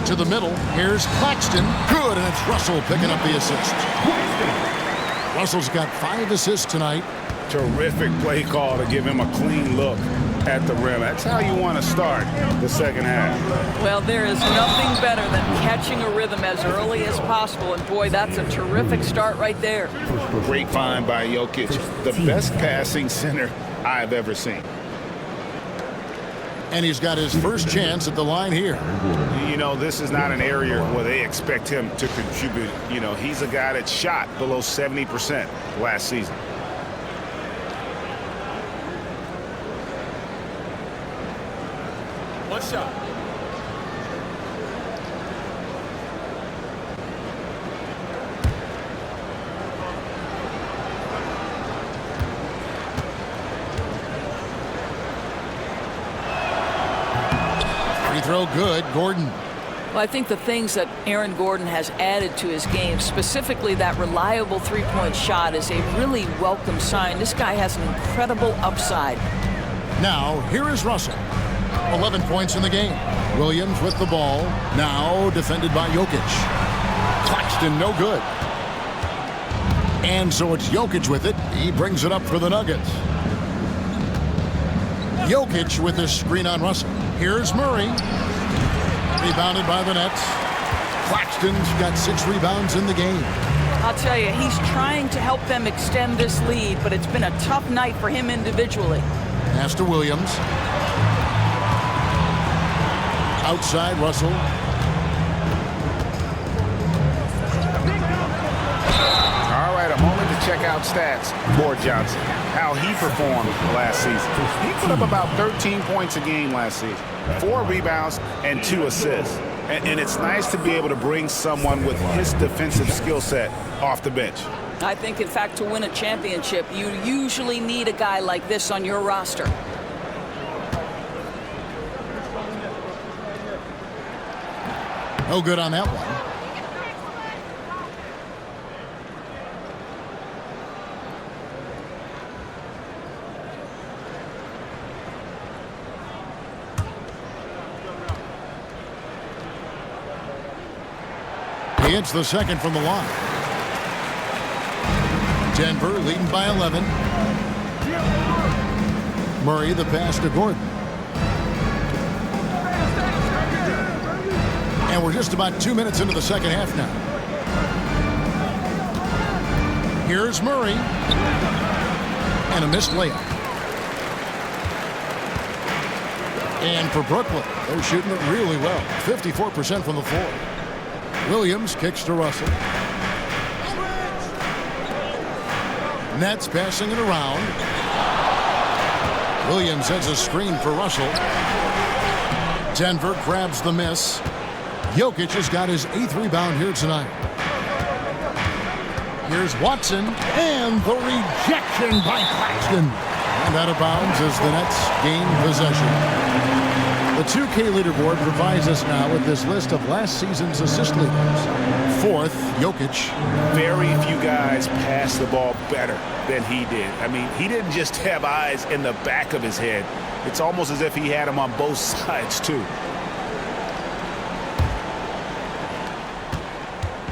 Speaker 1: To the middle. Here's Claxton. Good, and it's Russell picking up the assist. Russell's got 5 assists tonight.
Speaker 2: Terrific play call to give him a clean look at the rim. That's how you want to start the second half.
Speaker 5: Well, there is nothing better than catching a rhythm as early as possible, and boy, that's a terrific start right there.
Speaker 4: Great find by Jokic, the best passing center I've ever seen.
Speaker 1: And he's got his first chance at the line here.
Speaker 2: You know, this is not an area where they expect him to contribute. You know, he's a guy that shot below 70% last season.
Speaker 8: One shot.
Speaker 1: Free throw good. Gordon.
Speaker 5: Well, I think the things that Aaron Gordon has added to his game, specifically that reliable three-point shot, is a really welcome sign. This guy has an incredible upside.
Speaker 1: Now, here is Russell. 11 points in the game. Williams with the ball. Now defended by Jokic. Claxton no good. And so it's Jokic with it. He brings it up for the Nuggets. Jokic with this screen on Russell. Here's Murray. Rebounded by the Nets. Claxton's got 6 rebounds in the game.
Speaker 5: I'll tell you, he's trying to help them extend this lead, but it's been a tough night for him individually.
Speaker 1: Pass to Williams. Outside Russell.
Speaker 2: All right, a moment to check out stats for Johnson. How he performed last season. He put up about 13 points a game last season. 4 rebounds and 2 assists. And it's nice to be able to bring someone with his defensive skill set off the bench.
Speaker 5: I think, in fact, to win a championship, you usually need a guy like this on your roster.
Speaker 1: No good on that one. He hits the second from the line. Denver leading by 11. Murray the pass to Gordon. And we're just about 2 minutes into the second half now. Here's Murray. And a missed layup. And for Brooklyn, they're shooting it really well. 54% from the floor. Williams kicks to Russell. Nets passing it around. Williams has a screen for Russell. Denver grabs the miss. Jokic has got his 8th rebound here tonight. Here's Watson, and the rejection by Claxton. And out of bounds as the Nets gain possession. The 2K leaderboard provides us now with this list of last season's assist leaders. 4th, Jokic.
Speaker 2: Very few guys pass the ball better than he did. I mean, he didn't just have eyes in the back of his head. It's almost as if he had them on both sides, too.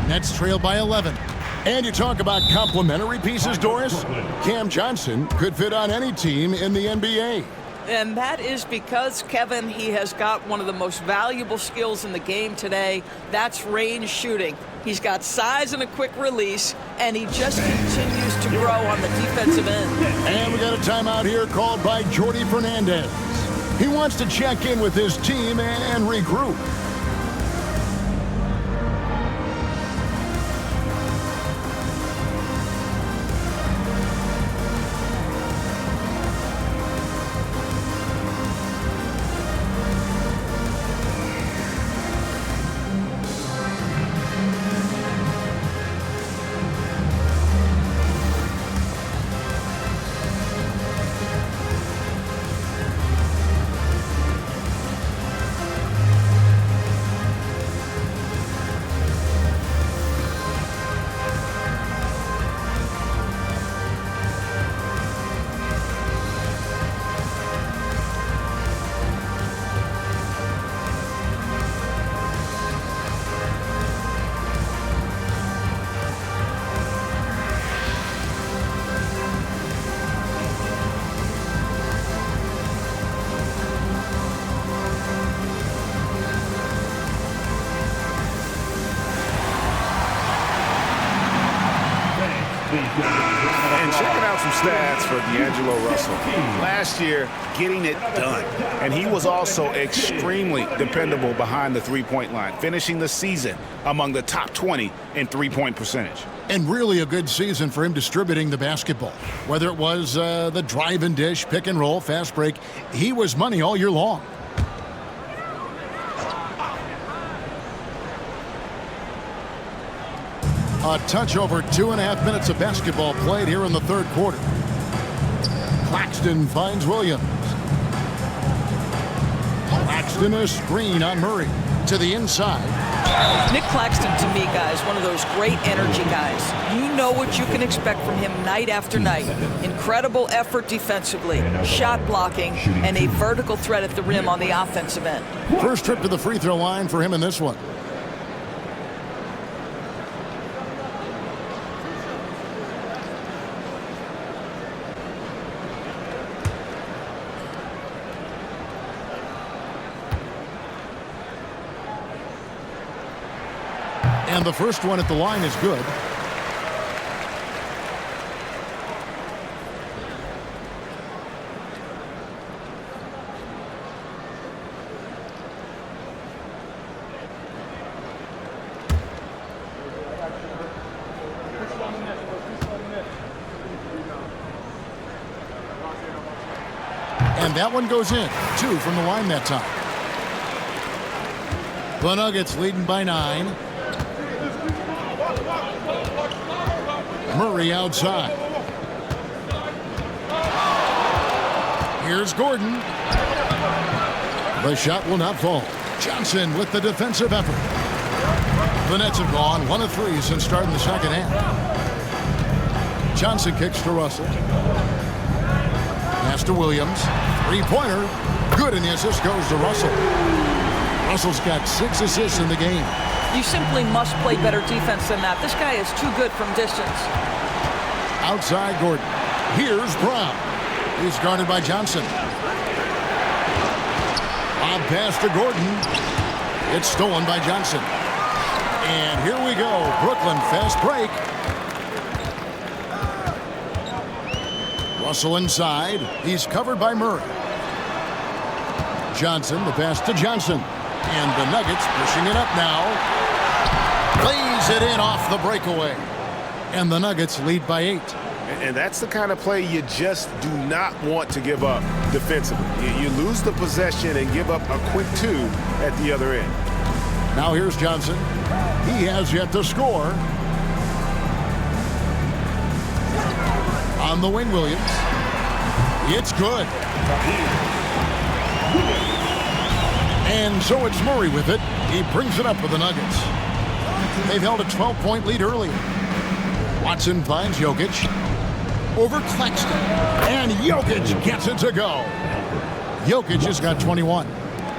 Speaker 1: Nets trail by 11. And you talk about complementary pieces, Doris. Cam Johnson could fit on any team in the NBA.
Speaker 5: And that is because, Kevin, he has got one of the most valuable skills in the game today. That's range shooting. He's got size and a quick release, and he just continues to grow on the defensive end.
Speaker 1: And we got a timeout here called by Jordy Fernandez. He wants to check in with his team and regroup.
Speaker 2: And checking out some stats for D'Angelo Russell. Last year, getting it done. And he was also extremely dependable behind the three-point line, finishing the season among the top 20 in three-point percentage.
Speaker 1: And really a good season for him distributing the basketball. Whether it was the drive and dish, pick and roll, fast break, he was money all year long. A touch over 2.5 minutes of basketball played here in the third quarter. Claxton finds Williams. Claxton a screen on Murray to the inside.
Speaker 5: Nick Claxton, to me, guys, one of those great energy guys. You know what you can expect from him night after night. Incredible effort defensively, shot blocking, and a vertical threat at the rim on the offensive end.
Speaker 1: First trip to the free throw line for him in this one. And the first one at the line is good. And that one goes in. 2 from the line that time. The Nuggets leading by 9. Murray outside. Here's Gordon. The shot will not fall. Johnson with the defensive effort. The Nets have gone 1 of 3 since starting the second half. Johnson kicks to Russell. Pass to Williams. Three-pointer. Good, and the assist goes to Russell. Russell's got 6 assists in the game.
Speaker 5: You simply must play better defense than that. This guy is too good from distance.
Speaker 1: Outside Gordon. Here's Brown. He's guarded by Johnson. Lob pass to Gordon. It's stolen by Johnson. And here we go. Brooklyn fast break. Russell inside. He's covered by Murray. Johnson, the pass to Johnson. And the Nuggets pushing it up now. Lays it in off the breakaway. And the Nuggets lead by 8.
Speaker 2: And that's the kind of play you just do not want to give up defensively. You lose the possession and give up a quick 2 at the other end.
Speaker 1: Now here's Johnson. He has yet to score. On the wing, Williams. It's good. And so it's Murray with it. He brings it up for the Nuggets. They've held a 12-point lead earlier. Watson finds Jokic. Over Claxton. And Jokic gets it to go. Jokic has got 21.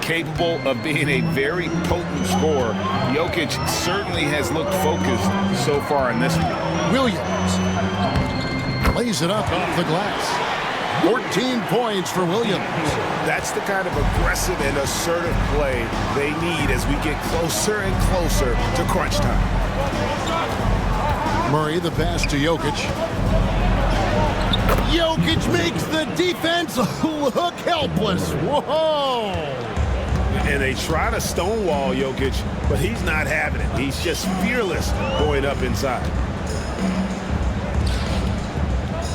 Speaker 2: Capable of being a very potent scorer, Jokic certainly has looked focused so far in this one.
Speaker 1: Williams lays it up off the glass. 14 points for Williams.
Speaker 2: That's the kind of aggressive and assertive play they need as we get closer and closer to crunch time.
Speaker 1: Murray, the pass to Jokic. Jokic makes the defense look helpless. Whoa!
Speaker 2: And they try to stonewall Jokic, but he's not having it. He's just fearless going up inside.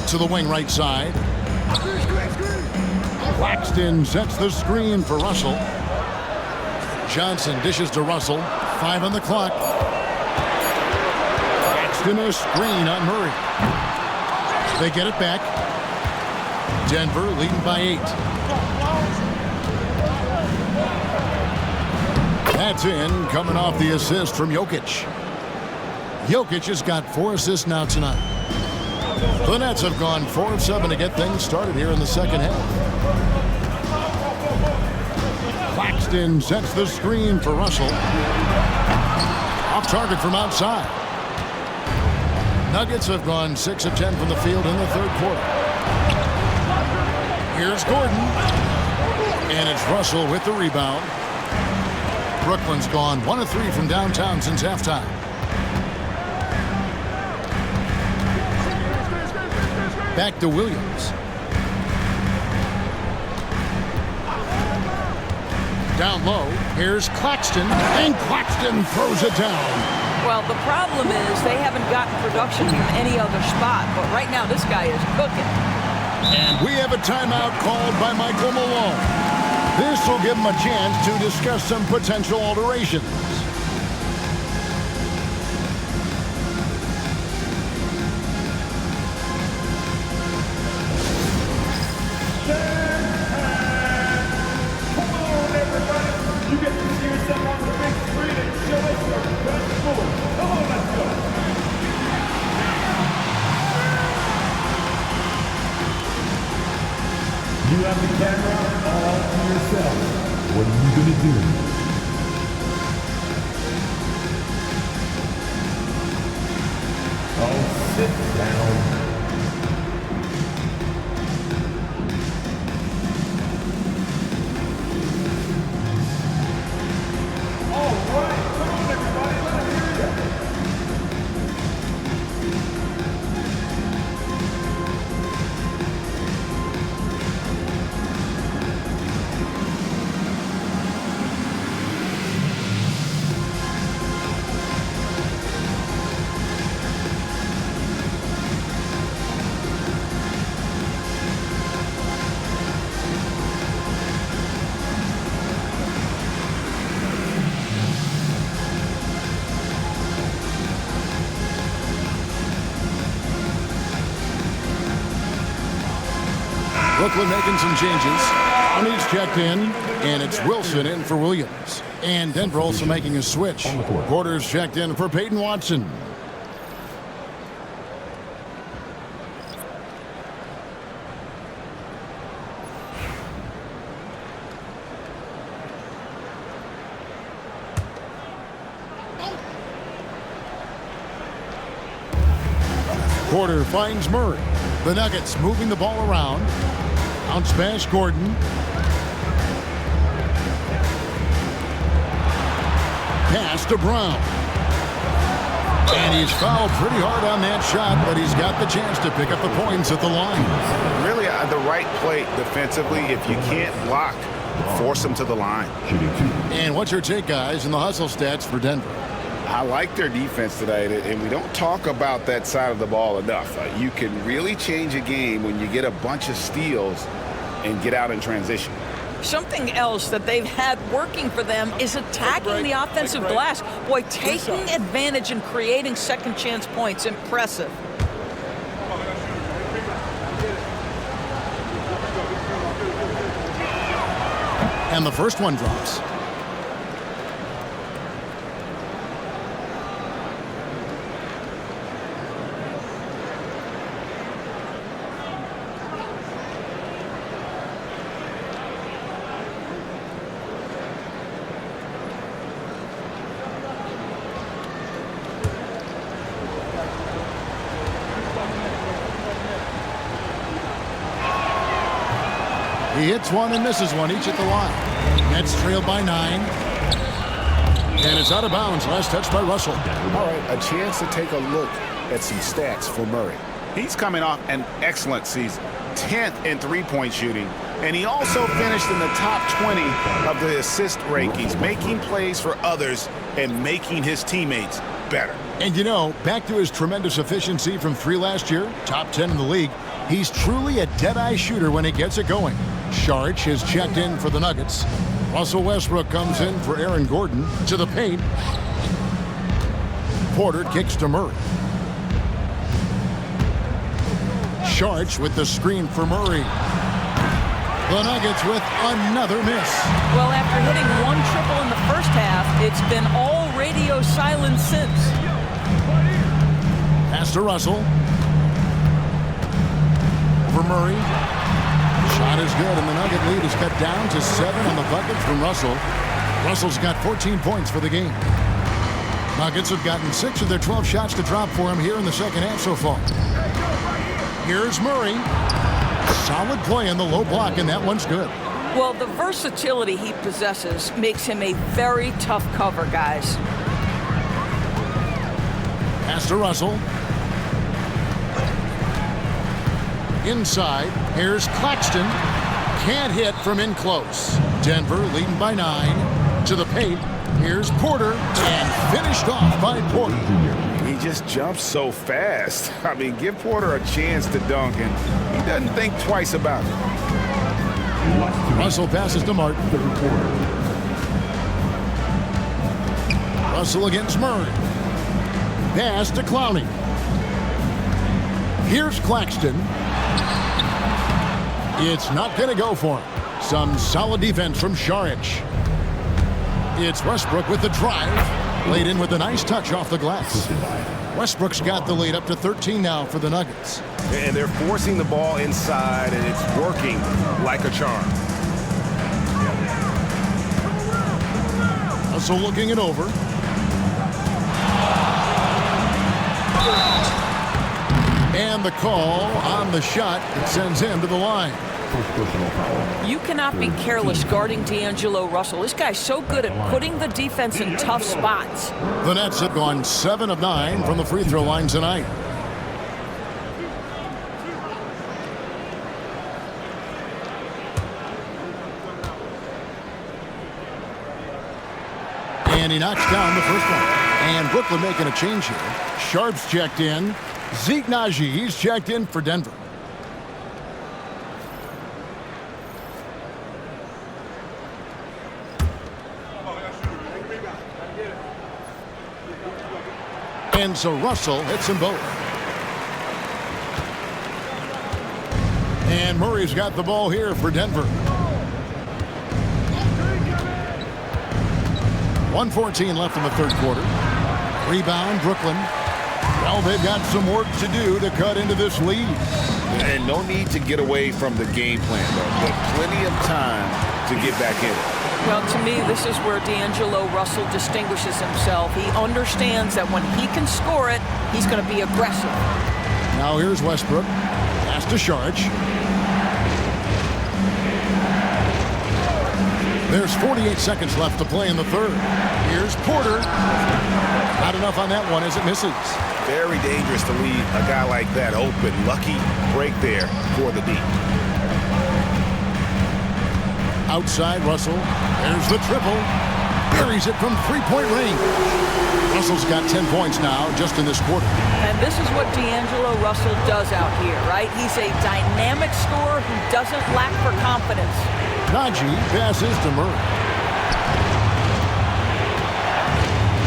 Speaker 1: To the wing right side. Claxton sets the screen for Russell. Johnson dishes to Russell. 5 on the clock. Claxton a screen on Murray. They get it back. Denver leading by 8. That's in, coming off the assist from Jokic. Jokic has got 4 assists now tonight. The Nets have gone 4 of 7 to get things started here in the second half. Claxton sets the screen for Russell. Off target from outside. Nuggets have gone 6 of 10 from the field in the third quarter. Here's Gordon. And it's Russell with the rebound. Brooklyn's gone 1 of 3 from downtown since halftime. Back to Williams. Down low, here's Claxton, and Claxton throws it down.
Speaker 5: Well, the problem is they haven't gotten production from any other spot, but right now this guy is cooking.
Speaker 1: And we have a timeout called by Michael Malone. This will give him a chance to discuss some potential alterations.
Speaker 6: You have the camera all to yourself. What are you going to do? Oh, sit down. All right, come on everybody, let me hear you.
Speaker 1: Brooklyn making some changes. He's checked in, and it's Wilson in for Williams. And Denver also making a switch. Porter's checked in for Peyton Watson. Porter finds Murray. The Nuggets moving the ball around. Bounce pass, Gordon. Pass to Brown. And he's fouled pretty hard on that shot, but he's got the chance to pick up the points at the line.
Speaker 2: Really the right play defensively. If you can't block, force him to the line.
Speaker 1: And what's your take, guys, in the hustle stats for Denver?
Speaker 2: I like their defense today, and we don't talk about that side of the ball enough. You can really change a game when you get a bunch of steals and get out in transition.
Speaker 5: Something else that they've had working for them is attacking the offensive glass. Boy, taking advantage and creating second chance points. Impressive.
Speaker 1: And the first one drops. He hits one and misses one, each at the line. Nets trailed by 9. And it's out of bounds. Last touch by Russell.
Speaker 2: All right, a chance to take a look at some stats for Murray. He's coming off an excellent season. 10th in three-point shooting. And he also finished in the top 20 of the assist rankings, making plays for others and making his teammates better.
Speaker 1: And you know, back to his tremendous efficiency from 3 last year, top 10 in the league, he's truly a dead-eye shooter when he gets it going. Saric is checked in for the Nuggets. Russell Westbrook comes in for Aaron Gordon to the paint. Porter kicks to Murray. Saric with the screen for Murray. The Nuggets with another miss.
Speaker 5: Well, after hitting one triple in the first half, it's been all radio silence since.
Speaker 1: Pass to Russell. Over Murray. Shot is good, and the Nugget lead is cut down to 7 on the bucket from Russell. Russell's got 14 points for the game. Nuggets have gotten 6 of their 12 shots to drop for him here in the second half so far. Here's Murray. Solid play in the low block, and that one's good.
Speaker 5: Well, the versatility he possesses makes him a very tough cover, guys.
Speaker 1: Pass to Russell. Inside, here's Claxton. Can't hit from in close. Denver leading by 9. To the paint, here's Porter. And finished off by Porter.
Speaker 2: He just jumps so fast. I mean, give Porter a chance to dunk, and he doesn't think twice about it.
Speaker 1: Russell passes to Martin. Russell against Murray. Pass to Clowney. Here's Claxton. It's not going to go for him. Some solid defense from Saric. It's Westbrook with the drive. Laid in with a nice touch off the glass. Westbrook's got the lead up to 13 now for the Nuggets.
Speaker 2: And they're forcing the ball inside, and it's working like a charm.
Speaker 1: Russell looking it over. And the call on the shot that sends him to the line.
Speaker 5: You cannot be careless guarding D'Angelo Russell. This guy's so good at putting the defense in tough spots.
Speaker 1: The Nets have gone 7 of 9 from the free throw line tonight. And he knocks down the first one. And Brooklyn making a change here. Sharp's checked in. Zeke Naji, he's checked in for Denver. And so Russell hits them both. And Murray's got the ball here for Denver. 1:14 left in the third quarter. Rebound, Brooklyn. Well, they've got some work to do to cut into this lead.
Speaker 2: And no need to get away from the game plan, though. But plenty of time to get back in it.
Speaker 5: Well, to me, this is where D'Angelo Russell distinguishes himself. He understands that when he can score it, he's going to be aggressive.
Speaker 1: Now here's Westbrook. Pass to Sharge. There's 48 seconds left to play in the third. Here's Porter. Not enough on that one as it misses.
Speaker 2: Very dangerous to leave a guy like that open. Lucky break there for the D.
Speaker 1: Outside Russell. There's the triple. Buries it from three-point range. Russell's got 10 points now just in this quarter.
Speaker 5: And this is what D'Angelo Russell does out here, right? He's a dynamic scorer who doesn't lack for confidence.
Speaker 1: Najee passes to Murray.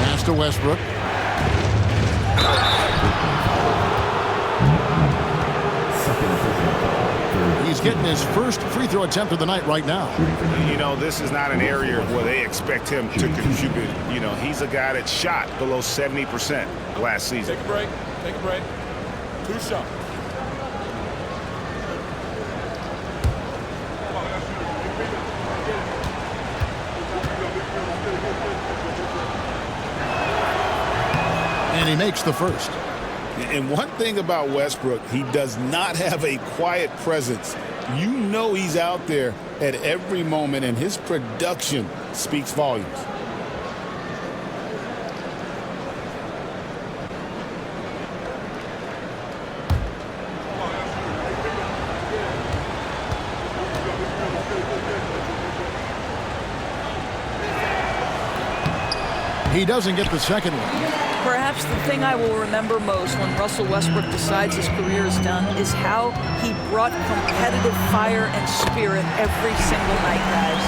Speaker 1: Pass to Westbrook. He's getting his first free throw attempt of the night right now.
Speaker 2: You know, this is not an area where they expect him to contribute. You know, he's a guy that shot below 70% last season.
Speaker 8: Take a break. Take a break. 2 shots.
Speaker 1: And he makes the first.
Speaker 4: And one thing about Westbrook, he does not have a quiet presence. You know he's out there at every moment, and his production speaks volumes.
Speaker 1: He doesn't get the second one.
Speaker 5: Perhaps the thing I will remember most when Russell Westbrook decides his career is done is how he brought competitive fire and spirit every single night, guys.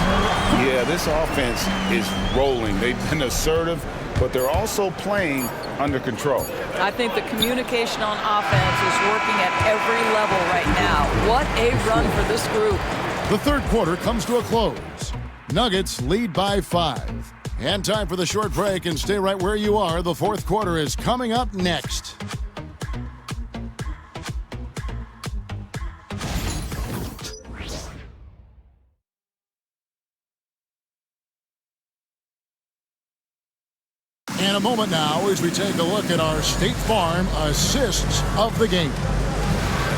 Speaker 2: Yeah, this offense is rolling. They've been assertive, but they're also playing under control.
Speaker 5: I think the communication on offense is working at every level right now. What a run for this group.
Speaker 1: The third quarter comes to a close. Nuggets lead by 5. And time for the short break, and stay right where you are. The fourth quarter is coming up next. In a moment now, as we take a look at our State Farm assists of the game.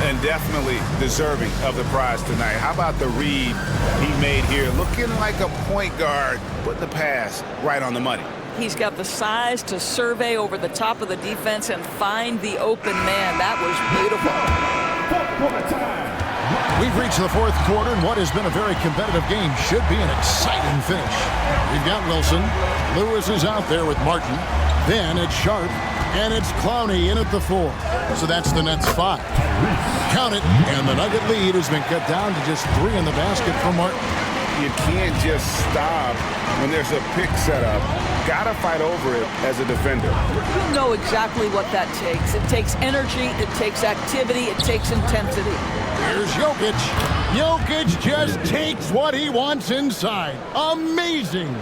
Speaker 2: And definitely deserving of the prize tonight. How about the read he made here? Looking like a point guard, put the pass right on the money.
Speaker 5: He's got the size to survey over the top of the defense and find the open man. That was beautiful.
Speaker 1: We've reached the fourth quarter, and what has been a very competitive game should be an exciting finish. We've got Wilson. Lewis is out there with Martin. Then it's Sharp, and it's Clowney in at the 4. So that's the Nets 5. Count it, and the Nugget lead has been cut down to just 3 in the basket for Martin.
Speaker 2: You can't just stop when there's a pick set up. Gotta fight over it as a defender.
Speaker 5: You know exactly what that takes. It takes energy, it takes activity, it takes intensity.
Speaker 1: Here's Jokic. Jokic just takes what he wants inside. Amazing.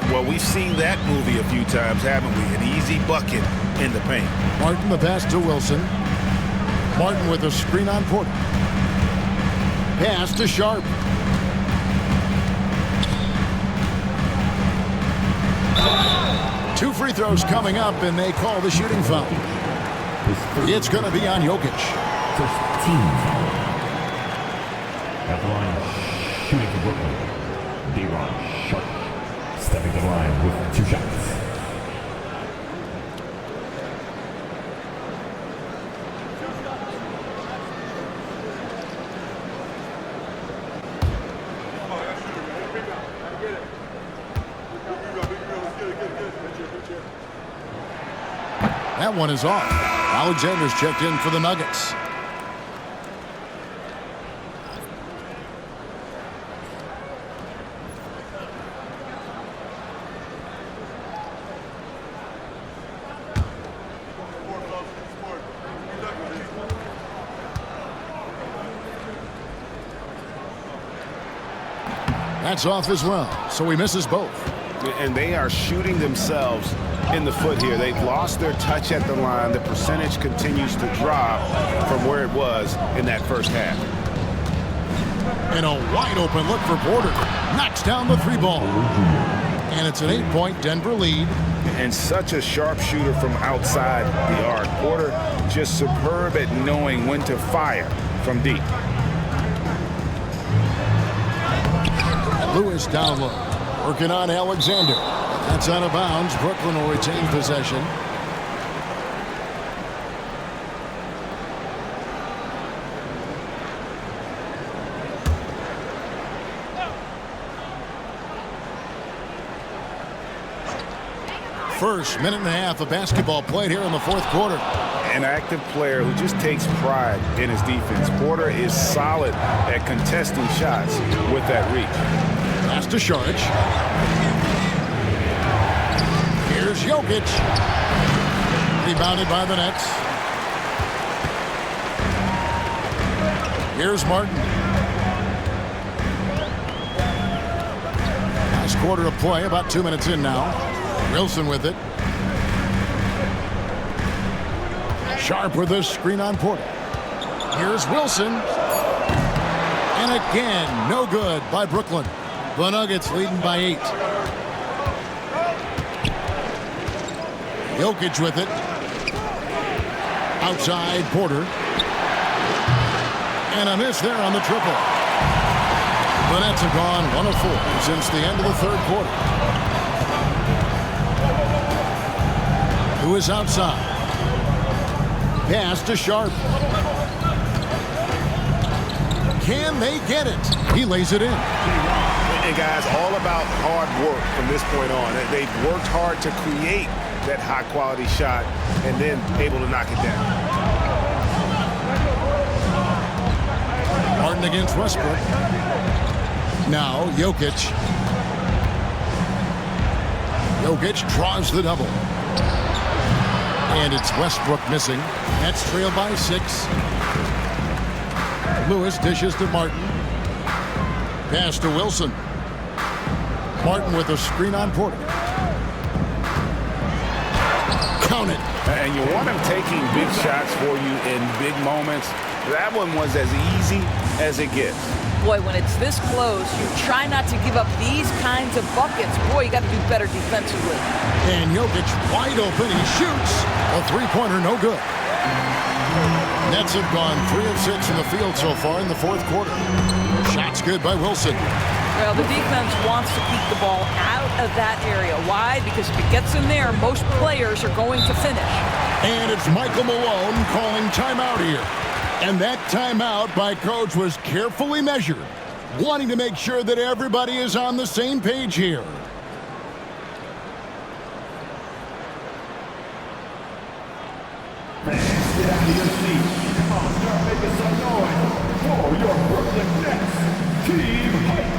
Speaker 2: Well, we've seen that movie a few times, haven't we? An easy bucket in the paint.
Speaker 1: Martin the pass to Wilson. Martin with a screen on Porter. Pass to Sharp. Two free throws coming up, and they call the shooting foul. It's going to be on Jokic.
Speaker 12: First team foul. At the line, shooting for Brooklyn. D-Ron Sharp stepping to the line with 2 shots.
Speaker 1: That one is off. Alexander's checked in for the Nuggets. That's off as well, so he misses both.
Speaker 2: And they are shooting themselves in the foot here. They've lost their touch at the line. The percentage continues to drop from where it was in that first half.
Speaker 1: And a wide open look for Porter. Knocks down the 3 ball. And it's an 8-point Denver lead.
Speaker 2: And such a sharp shooter from outside the arc. Porter just superb at knowing when to fire from deep.
Speaker 1: Lewis down low. Working on Alexander. That's out of bounds. Brooklyn will retain possession. First minute and a half of basketball played here in the fourth quarter.
Speaker 2: An active player who just takes pride in his defense. Porter is solid at contesting shots with that reach.
Speaker 1: Pass to Saric. Here's Jokic. Rebounded by the Nets. Here's Martin. Last quarter of play, about 2 minutes in now. Wilson with it. Sharp with this screen on Porter. Here's Wilson. And again, no good by Brooklyn. The Nuggets leading by 8. Jokic with it. Outside Porter. And a miss there on the triple. The Nets have gone 1 of 4 since the end of the third quarter. Who is outside? Pass to Sharp. Can they get it? He lays it in.
Speaker 2: And guys, all about hard work from this point on. They've worked hard to create that high-quality shot and then able to knock it down.
Speaker 1: Martin against Westbrook. Now Jokic. Jokic draws the double. And it's Westbrook missing. Nets trail by 6. Lewis dishes to Martin. Pass to Wilson. Martin with a screen on Porter. Count it.
Speaker 2: And you want him taking big shots for you in big moments. That one was as easy as it gets.
Speaker 5: Boy, when it's this close, you try not to give up these kinds of buckets. Boy, you got to do better defensively.
Speaker 1: And Jokic wide open. He shoots. A 3-pointer, no good. Nets have gone 3 of 6 in the field so far in the fourth quarter. Shots good by Wilson.
Speaker 5: Well, the defense wants to keep the ball out of that area. Why? Because if it gets in there, most players are going to finish.
Speaker 1: And it's Michael Malone calling timeout here. And that timeout by coach was carefully measured, wanting to make sure that everybody is on the same page here.
Speaker 6: Fans, get out of your seats. Come on, start making some noise for your Brooklyn Nets. Team Hype.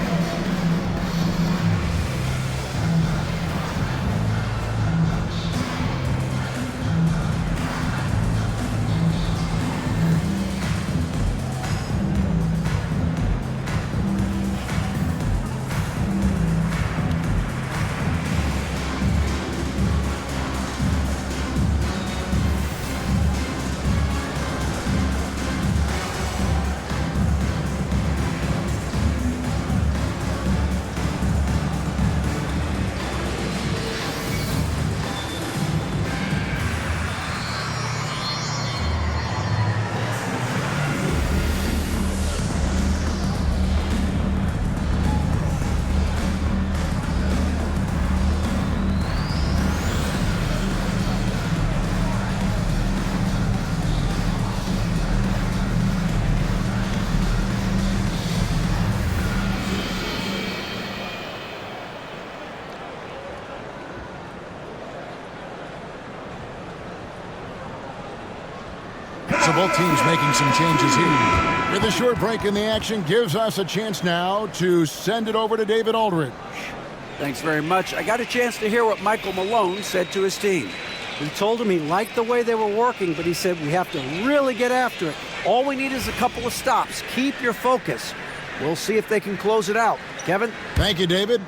Speaker 1: So both teams making some changes here. With a short break in the action, gives us a chance now to send it over to David Aldridge.
Speaker 7: Thanks very much. I got a chance to hear what Michael Malone said to his team. He told him he liked the way they were working, but he said we have to really get after it. All we need is a couple of stops. Keep your focus. We'll see if they can close it out. Kevin?
Speaker 1: Thank you, David.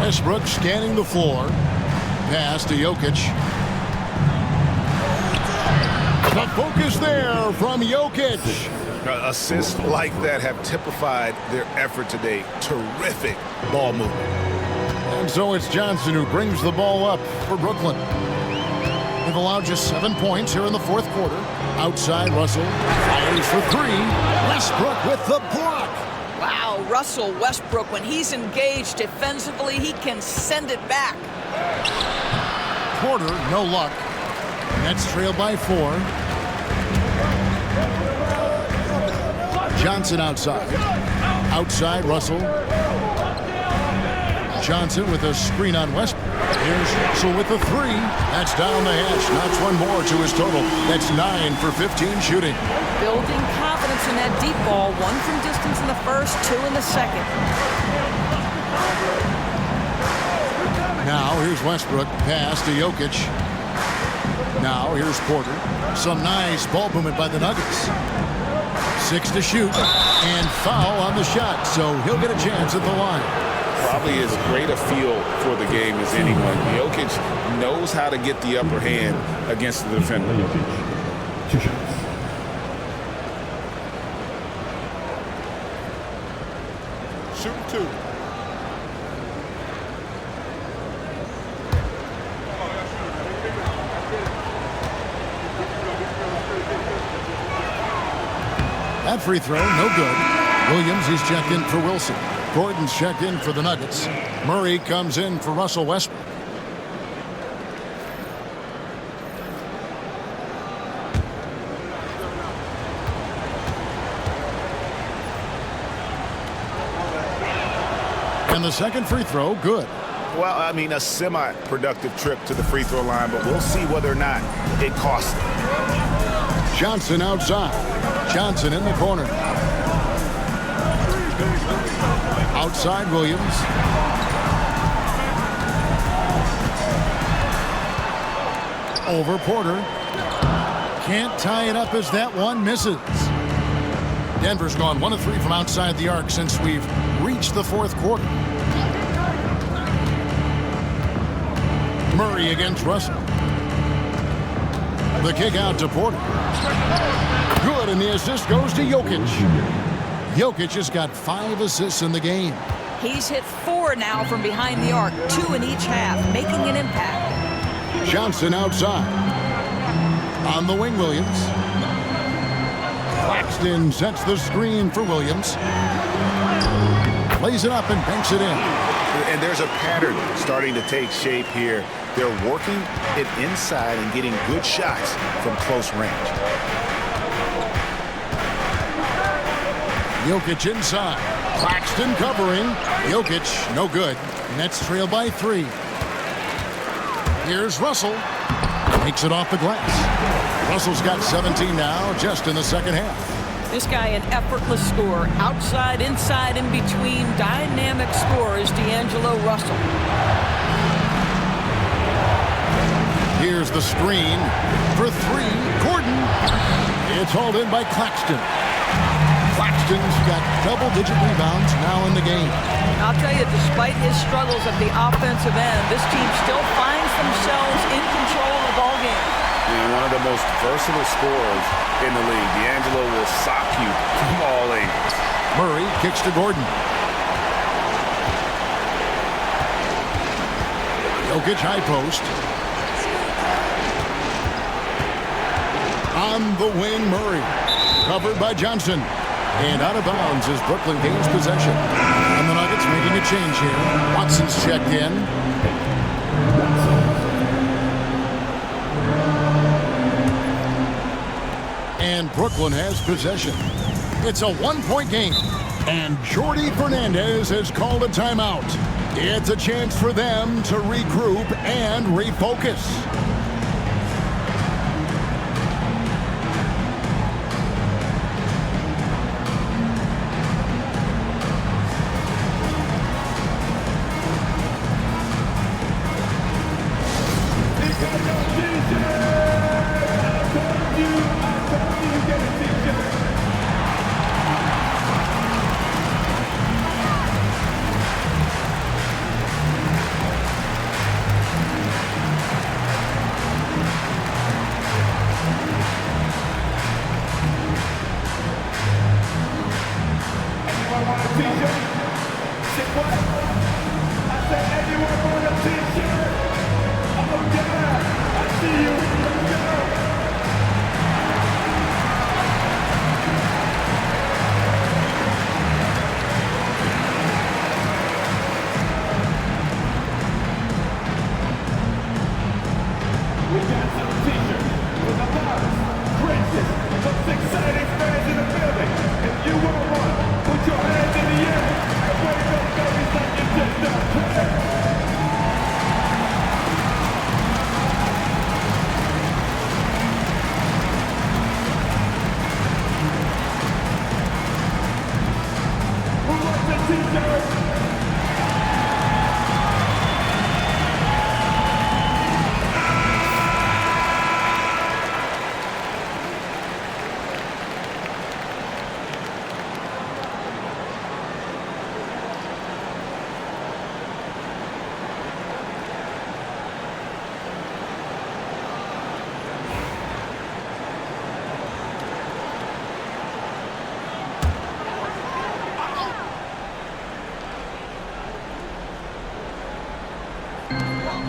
Speaker 1: Westbrook scanning the floor. Pass to Jokic. The focus there from Jokic.
Speaker 2: Assists like that have typified their effort today. Terrific ball movement.
Speaker 1: And so it's Johnson who brings the ball up for Brooklyn. They've allowed just 7 points here in the fourth quarter. Outside, Russell fires for three. Westbrook with the block.
Speaker 5: Wow, Russell Westbrook, when he's engaged defensively, he can send it back.
Speaker 1: Porter, no luck. Nets trail by 4. Johnson outside. Outside, Russell. Johnson with a screen on Westbrook. Here's Russell with the three. That's down the hatch. Knocks one more to his total. That's 9 for 15 shooting.
Speaker 5: Building confidence in that deep ball. 1 from distance in the first, 2 in the second.
Speaker 1: Now here's Westbrook. Pass to Jokic. Now here's Porter. Some nice ball movement by the Nuggets. 6 to shoot. And foul on the shot. So he'll get a chance at the line.
Speaker 4: Probably as great a feel for the game as anyone. Jokic knows how to get the upper hand against the defender.
Speaker 12: 2 shots.
Speaker 10: Shoot 2.
Speaker 1: That free throw, no good. Williams, he's checked in for Wilson. Gordon's checked in for the Nuggets. Murray comes in for Russell Westbrook. And the second free throw, good.
Speaker 2: Well, I mean, a semi-productive trip to the free throw line, but we'll see whether or not it costs them.
Speaker 1: Johnson outside. Johnson in the corner. Outside Williams. Over Porter. Can't tie it up as that one misses. Denver's gone 1 of 3 from outside the arc since we've reached the fourth quarter. Murray against Russell. The kick out to Porter. Good, and the assist goes to Jokic. Jokic has got 5 assists in the game.
Speaker 5: He's hit 4 now from behind the arc, 2 in each half, making an impact.
Speaker 1: Johnson outside. On the wing, Williams. Claxton sets the screen for Williams. Lays it up and banks it in.
Speaker 2: And there's a pattern starting to take shape here. They're working it inside and getting good shots from close range.
Speaker 1: Jokic inside. Claxton covering. Jokic, no good. Nets trail by 3. Here's Russell. Takes it off the glass. Russell's got 17 now, just in the second half.
Speaker 5: This guy an effortless scorer. Outside, inside, in between. Dynamic scorer is D'Angelo Russell.
Speaker 1: Here's the screen for 3. Gordon. It's hauled in by Claxton. Claxton's got double-digit rebounds now in the game.
Speaker 5: I'll tell you, despite his struggles at the offensive end, this team still finds themselves in control of the ball game.
Speaker 2: And one of the most versatile scorers in the league. D'Angelo will sock you from all angles.
Speaker 1: Murray kicks to Gordon. Jokic high post. On the wing, Murray. Covered by Johnson. And out of bounds as Brooklyn gains possession. And the Nuggets making a change here. Watson's checked in. And Brooklyn has possession. It's a 1-point game. And Jordi Fernandez has called a timeout. It's a chance for them to regroup and refocus.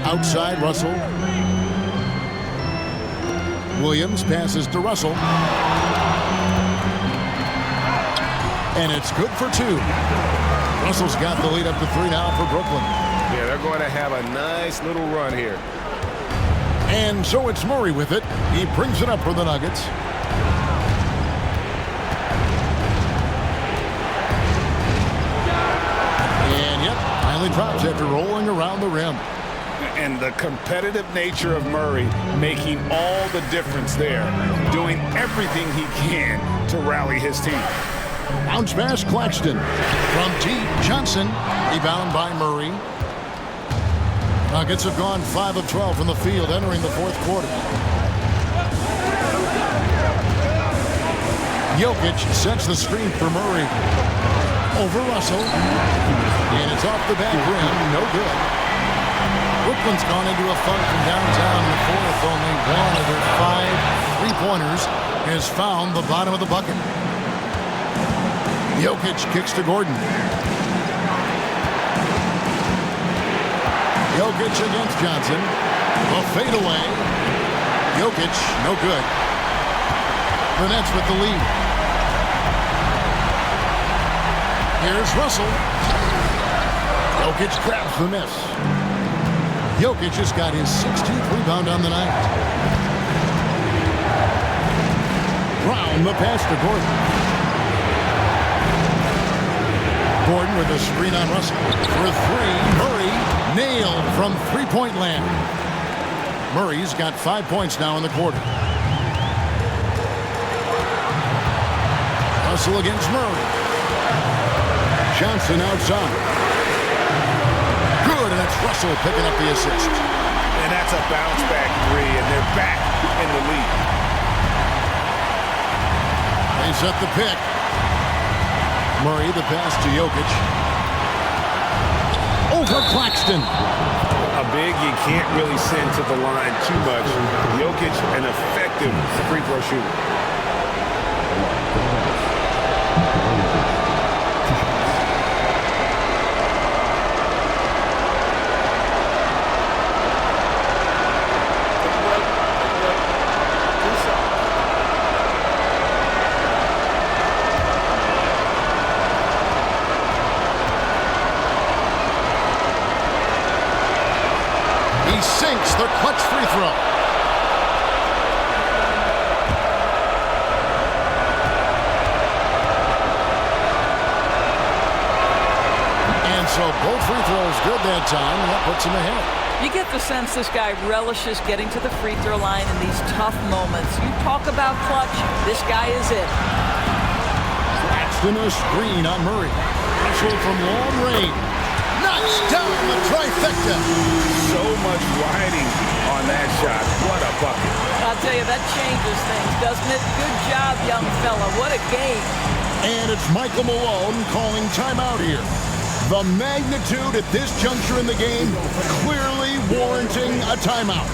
Speaker 1: Outside Russell. Williams passes to Russell. And it's good for 2. Russell's got the lead up to 3 now for Brooklyn.
Speaker 2: Yeah, they're going to have a nice little run here.
Speaker 1: And so it's Murray with it. He brings it up for the Nuggets. And yep, finally drops after rolling around the rim.
Speaker 2: And the competitive nature of Murray making all the difference there, doing everything he can to rally his team.
Speaker 1: Bounce pass, Claxton. From deep, Johnson. Rebound by Murray. Nuggets have gone 5 of 12 from the field entering the 4th quarter. Jokic sets the screen for Murray. Over Russell. And it's off the back rim. No good. Brooklyn's gone into a funk from downtown in the 4th. Only one of their 5 3-pointers has found the bottom of the bucket. Jokic kicks to Gordon. Jokic against Johnson. A fadeaway. Jokic, no good. The Nets with the lead. Here's Russell. Jokic grabs the miss. Jokic has got his 16th rebound on the night. Brown the pass to Gordon. Gordon with a screen on Russell. For 3, Murray nailed from 3-point land. Murray's got 5 points now in the quarter. Russell against Murray. Johnson outside. Good, and that's Russell picking up the assist.
Speaker 2: And that's a bounce back 3, and they're back in the lead.
Speaker 1: They set the pick. Murray, the pass to Jokic. Over Claxton.
Speaker 2: A big you can't really send to the line too much. Jokic, an effective free throw shooter.
Speaker 1: Sinks the clutch free throw. And so both free throws good that time, and that puts him ahead.
Speaker 5: You get the sense this guy relishes getting to the free throw line in these tough moments. You talk about clutch, this guy is it.
Speaker 1: Claxton a screen on Murray. Russell from long range. Knocks down the trifecta.
Speaker 2: So much riding on that shot. What a bucket.
Speaker 5: I'll tell you, that changes things, doesn't it? Good job, young fella. What a game.
Speaker 1: And it's Michael Malone calling timeout here. The magnitude at this juncture in the game clearly warranting a timeout.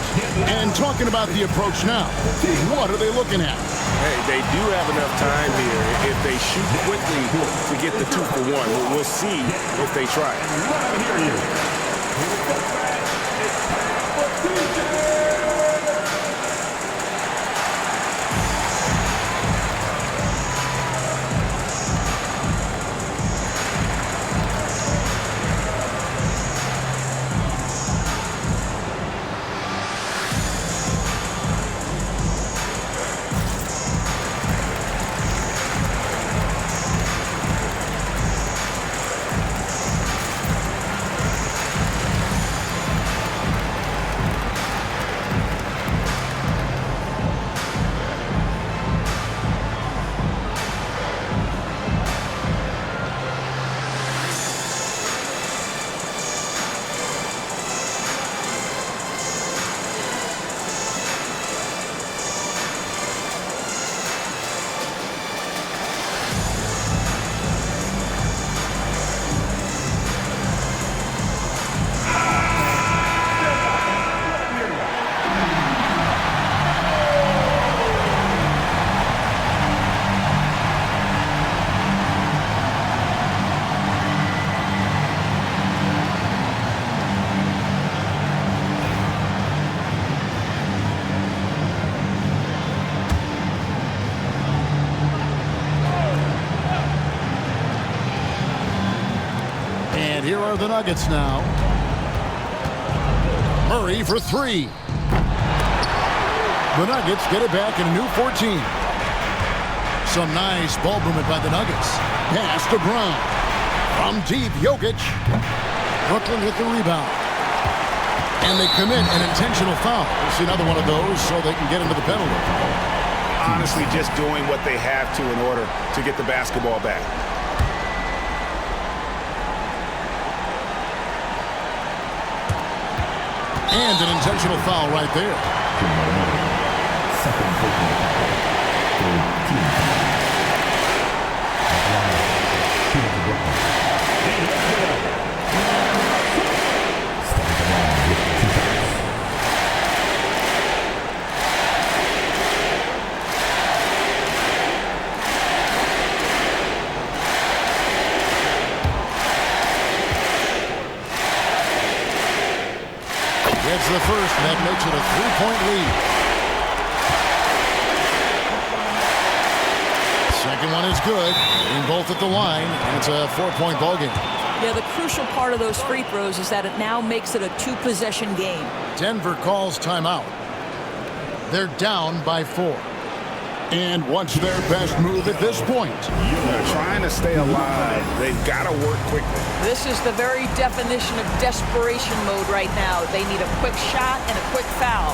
Speaker 1: And talking about the approach now, what are they looking at?
Speaker 2: Hey, they do have enough time here if they shoot quickly to get the 2 for 1. We'll see if they try it.
Speaker 1: are the Nuggets now. Murray for three. The Nuggets get it back in a new 14. Some nice ball movement by the Nuggets. Pass to Brown. From deep, Jokic. Brooklyn with the rebound. And they commit an intentional foul. We'll see another one of those so they can get into the penalty.
Speaker 2: Honestly, just doing what they have to in order to get the basketball back.
Speaker 1: And an intentional foul right there. Gets the first, and that makes it a 3-point lead. Second one is good. In both at the line, and it's a 4-point ball game.
Speaker 5: Yeah, the crucial part of those free throws is that it now makes it a 2-possession game.
Speaker 1: Denver calls timeout. They're down by 4. And what's their best move at this point?
Speaker 2: They're trying to stay alive. They've got to work quickly.
Speaker 5: This is the very definition of desperation mode right now. They need a quick shot and a quick foul.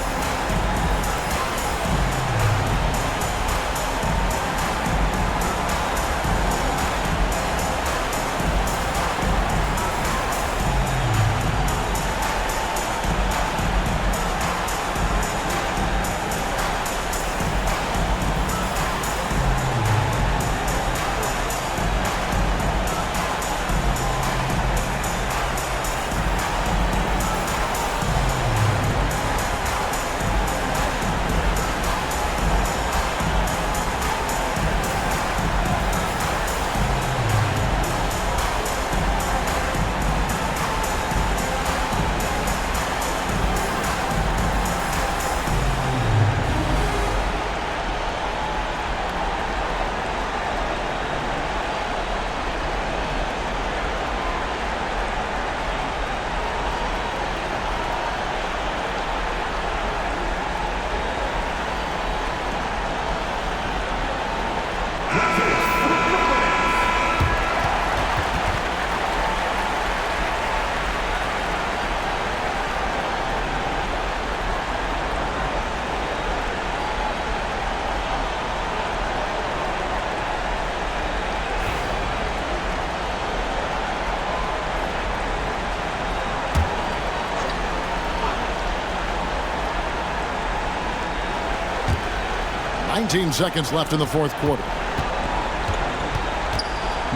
Speaker 1: Seconds left in the fourth quarter.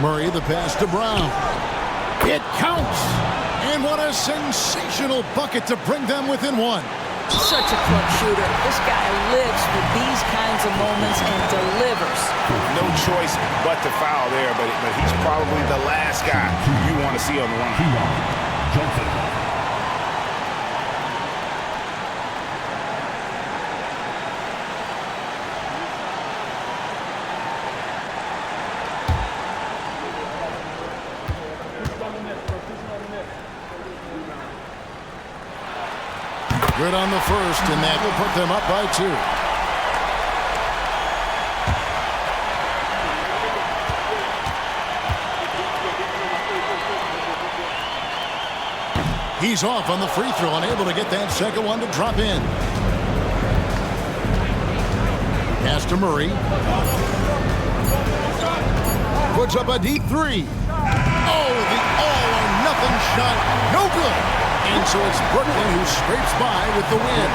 Speaker 1: Murray, the pass to Brown. It counts! And what a sensational bucket to bring them within one.
Speaker 5: Such a clutch shooter. This guy lives for these kinds of moments and delivers.
Speaker 2: No choice but to foul there, but he's probably the last guy you want to see on the line.
Speaker 1: Good on the first, and that will put them up by 2. He's off on the free throw, unable to get that second one to drop in. Pass to Murray. Puts up a deep 3. Oh, the all-or-nothing shot. No good. And so it's Brooklyn who scrapes by with the win.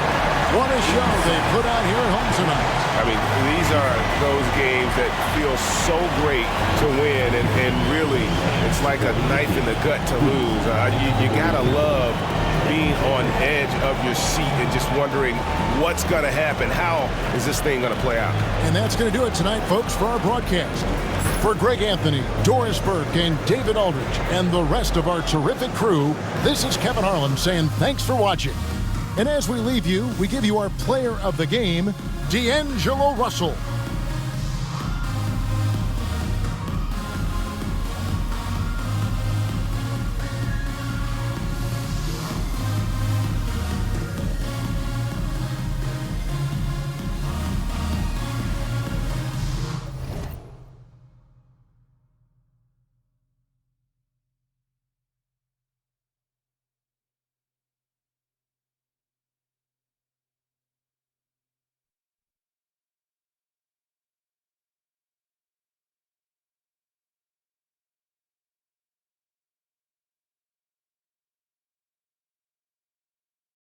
Speaker 1: What a show they put out here at home tonight.
Speaker 2: I mean, these are those games that feel so great to win, and really, it's like a knife in the gut to lose. You gotta love being on edge of your seat and just wondering what's gonna happen. How is this thing gonna play out?
Speaker 1: And that's gonna do it tonight, folks, for our broadcast. For Greg Anthony, Doris Burke, and David Aldridge, and the rest of our terrific crew, this is Kevin Harlan saying thanks for watching. And as we leave you, we give you our player of the game, D'Angelo Russell.